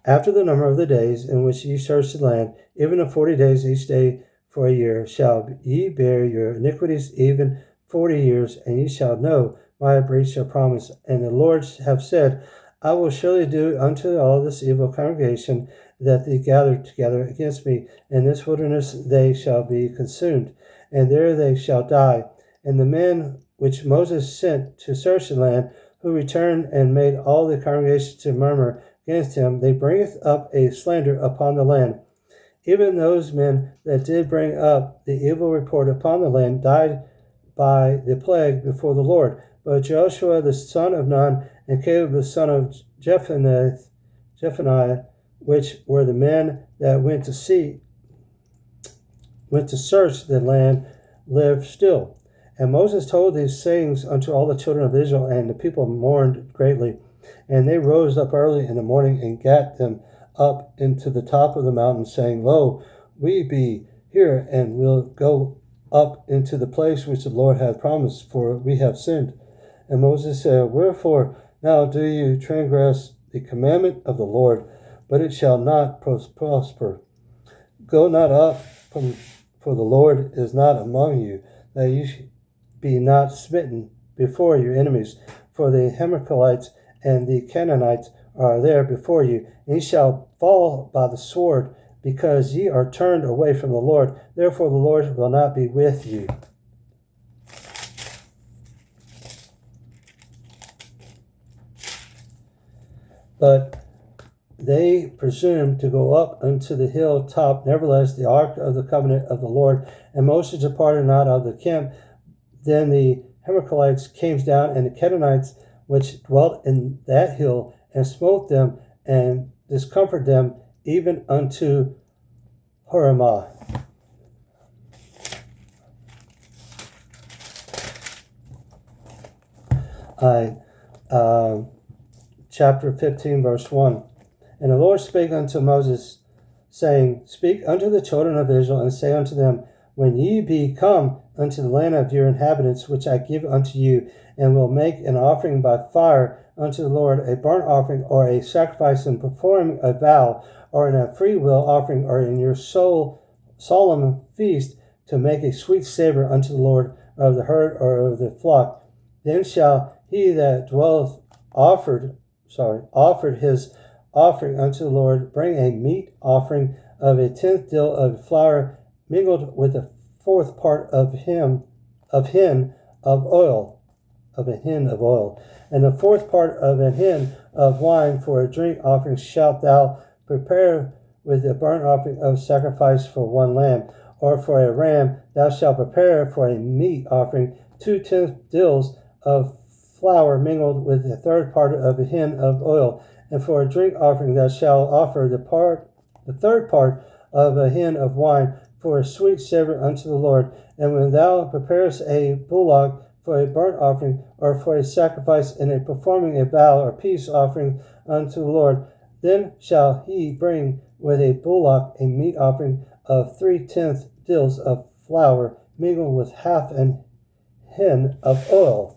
S1: After the number of the days in which ye search the land, even of 40 days each day for a year, shall ye bear your iniquities even 40 years, and ye shall know my breach of promise. And the Lord have said, I will surely do unto all this evil congregation that they gather together against me. In this wilderness they shall be consumed, and there they shall die. And the men which Moses sent to search the land, who returned and made all the congregation to murmur against him, they bringeth up a slander upon the land. Even those men that did bring up the evil report upon the land died by the plague before the Lord. But Joshua the son of Nun and Caleb the son of Jephunneh, which were the men that went to search the land, lived still. And Moses told these sayings unto all the children of Israel, and the people mourned greatly. And they rose up early in the morning and gat them up into the top of the mountain, saying, Lo, we be here, and will go up into the place which the Lord hath promised, for we have sinned. And Moses said, Wherefore now do you transgress the commandment of the Lord? But it shall not prosper. Go not up, for the Lord is not among you, that you be not smitten before your enemies. For the Amalekites and the Canaanites are there before you, and ye shall fall by the sword, because ye are turned away from the Lord. Therefore the Lord will not be with you. But they presumed to go up unto the hill top. Nevertheless, the ark of the covenant of the Lord, and Moses departed not out of the camp. Then the Amalekites came down, and the Canaanites which dwelt in that hill, and smote them, and discomforted them, even unto Hormah. Chapter 15, verse 1. And the Lord spake unto Moses, saying, Speak unto the children of Israel, and say unto them, When ye be come unto the land of your inhabitants, which I give unto you, and will make an offering by fire unto the Lord, a burnt offering, or a sacrifice, and perform a vow, or in a free will offering, or in your solemn feast, to make a sweet savor unto the Lord of the herd or of the flock, then shall he that offered his offering unto the Lord bring a meat offering of a 10th dill of flour, mingled with a 4th part of hin of oil, and the 4th part of a hin of wine. For a drink offering shalt thou prepare with a burnt offering of sacrifice for one lamb, or for a ram thou shalt prepare for a meat offering 2 10th dills of flour mingled with the 3rd part of a hin of oil. And for a drink offering thou shalt offer the 3rd part of a hin of wine, for a sweet savor unto the Lord. And when thou preparest a bullock for a burnt offering, or for a sacrifice in a performing a vow or peace offering unto the Lord, then shall he bring with a bullock a meat offering of 3/10 dills of flour, mingled with half an hin of oil.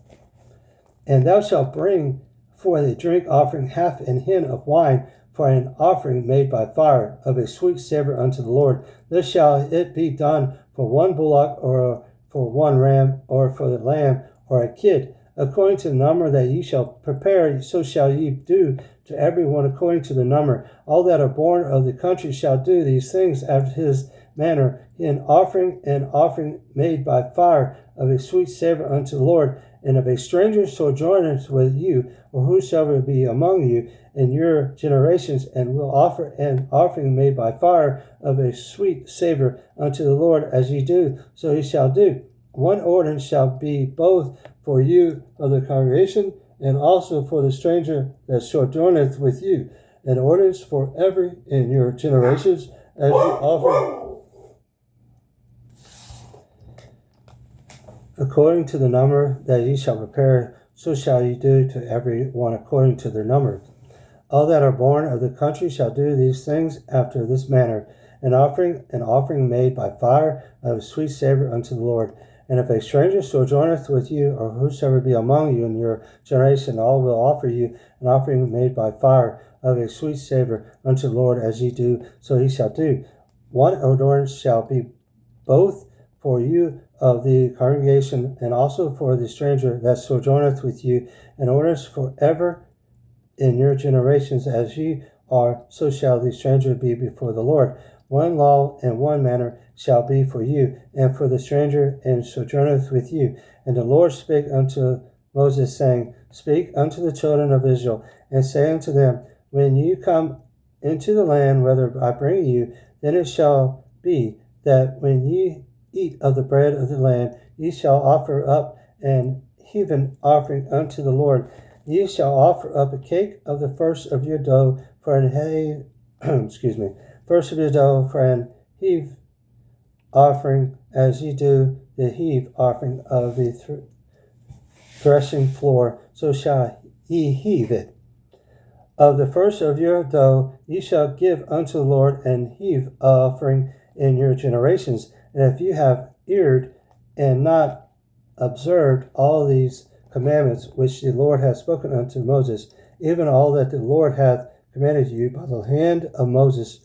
S1: And thou shalt bring for the drink offering half an hin of wine, for an offering made by fire of a sweet savor unto the Lord. Thus shall it be done for one bullock, or for one ram, or for the lamb, or a kid. According to the number that ye shall prepare, so shall ye do to every one according to the number. All that are born of the country shall do these things after his manner, an offering made by fire of a sweet savor unto the Lord. And if a stranger sojourneth with you, or whosoever be among you in your generations, and will offer an offering made by fire of a sweet savor unto the Lord, as ye do, so he shall do. One ordinance shall be both for you of the congregation, and also for the stranger that sojourneth with you, an ordinance for every in your generations, as you offer according to the number that ye shall prepare, so shall ye do to every one according to their number. All that are born of the country shall do these things after this manner, an offering made by fire of a sweet savor unto the Lord. And if a stranger sojourneth with you, or whosoever be among you in your generation, all will offer you an offering made by fire of a sweet savor unto the Lord, as ye do, so he shall do. One ordinance shall be both for you of the congregation, and also for the stranger that sojourneth with you, an ordinance forever in your generations, as ye are, so shall the stranger be before the Lord. One law and one manner shall be for you, and for the stranger and sojourneth with you. And the Lord spake unto Moses, saying, Speak unto the children of Israel, and say unto them, when you come into the land, whether I bring you, then it shall be that when ye eat of the bread of the land, ye shall offer up an heathen offering unto the Lord. Ye shall offer up a cake of the first of your dough for an first of your dough for an heave offering, as ye do the heave offering of the threshing floor, so shall ye heave it. Of the first of your dough ye shall give unto the Lord an heave offering in your generations. And if you have erred and not observed all these commandments which the Lord hath spoken unto Moses, even all that the Lord hath commanded you by the hand of Moses,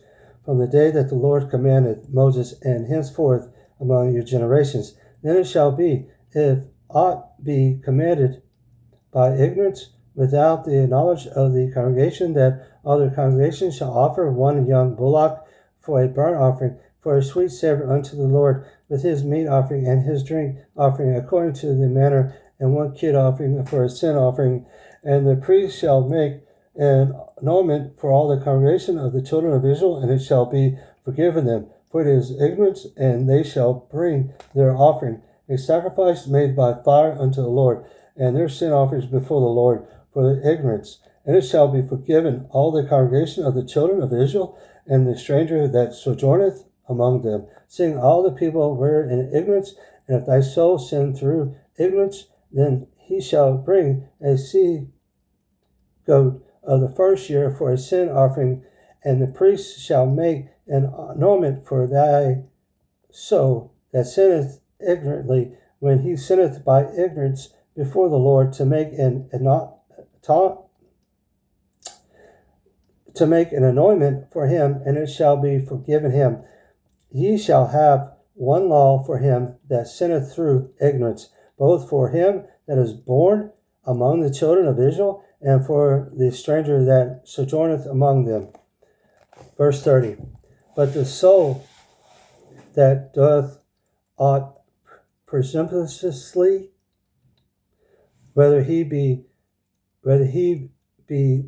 S1: from the day that the Lord commanded Moses, and henceforth among your generations, then it shall be, if aught be commanded by ignorance, without the knowledge of the congregation, that all the congregation shall offer one young bullock for a burnt offering, for a sweet savor unto the Lord, with his meat offering and his drink offering, according to the manner, and one kid offering for a sin offering. And the priest shall make an annulment for all the congregation of the children of Israel, and it shall be forgiven them. For it is ignorance, and they shall bring their offering, a sacrifice made by fire unto the Lord, and their sin offerings before the Lord, for their ignorance. And it shall be forgiven all the congregation of the children of Israel, and the stranger that sojourneth among them, seeing all the people were in ignorance. And if thy soul sin through ignorance, then he shall bring a she goat of the first year for a sin offering, and the priest shall make an annulment for thy soul that sinneth ignorantly, when he sinneth by ignorance before the Lord, to make an anointment for him, and it shall be forgiven him. Ye shall have one law for him that sinneth through ignorance, both for him that is born among the children of Israel, and for the stranger that sojourneth among them. Verse 30. But the soul that doth aught presumptuously, whether he be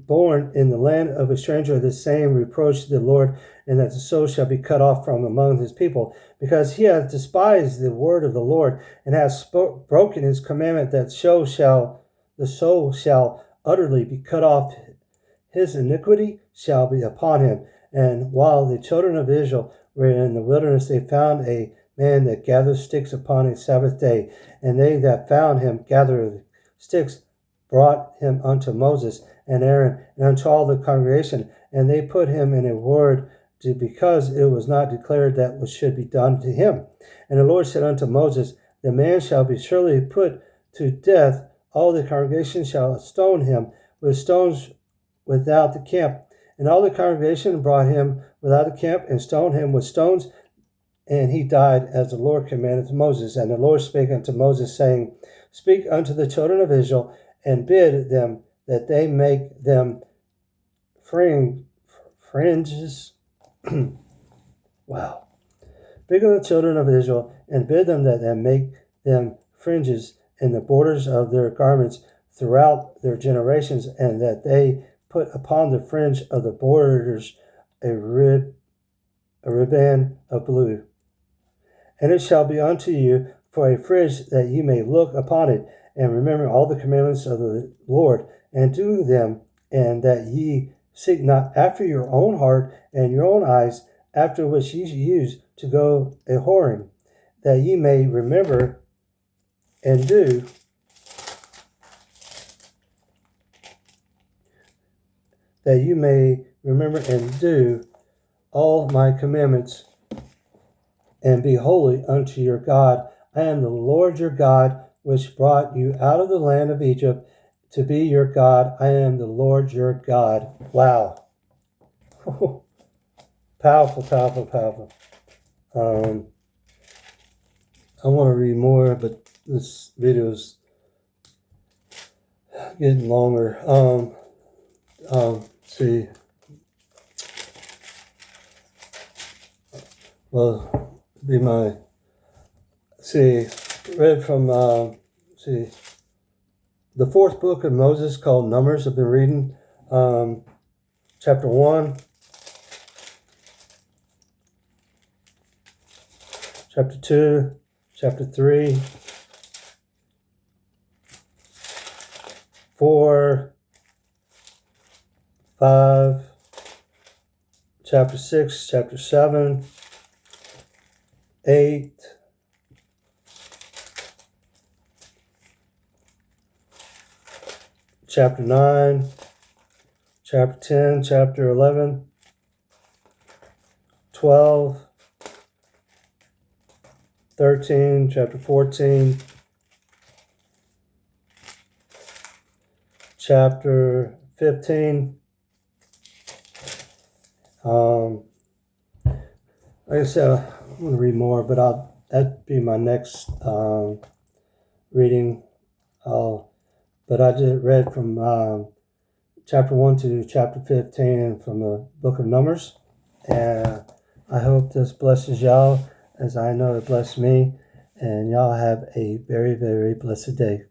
S1: born in the land of a stranger, the same reproach the Lord, and that the soul shall be cut off from among his people, because he hath despised the word of the Lord, and hath broken his commandment, that the soul shall utterly be cut off. His iniquity shall be upon him. And while the children of Israel were in the wilderness, they found a man that gathered sticks upon a Sabbath day, and they that found him gathered sticks brought him unto Moses and Aaron and unto all the congregation, and they put him in a ward, because it was not declared that what should be done to him. And the Lord said unto Moses, the man shall be surely put to death. All the congregation shall stone him with stones without the camp. And all the congregation brought him without the camp, and stoned him with stones, and he died as the Lord commanded Moses. And the Lord spake unto Moses, saying, speak unto the children of Israel, and bid them that they make them fringes. Wow. Speak unto the children of Israel, and bid them that they make them fringes in the borders of their garments throughout their generations, and that they put upon the fringe of the borders a ribband of blue. And it shall be unto you for a fringe, that ye may look upon it, and remember all the commandments of the Lord, and do them, and that ye seek not after your own heart and your own eyes, after which ye use to go a whoring, that ye may remember and do all my commandments, and be holy unto your God. I am the Lord your God, which brought you out of the land of Egypt, to be your God. I am the Lord your God. Wow. Powerful, powerful, powerful. I want to read more, but this video is getting longer. See. Well, be my, read from, the fourth book of Moses, called Numbers. I've been reading. chapter 1, chapter 2, chapter 3, 4, 5, chapter 6, chapter 7, 8, chapter 9, chapter 10, chapter 11, 12, 13, chapter 14, chapter 15. Like I said, I'm going to read more, but that'd be my next reading. But I just read from chapter 1 to chapter 15 from the book of Numbers. And I hope this blesses y'all as I know it blessed me. And y'all have a very, very blessed day.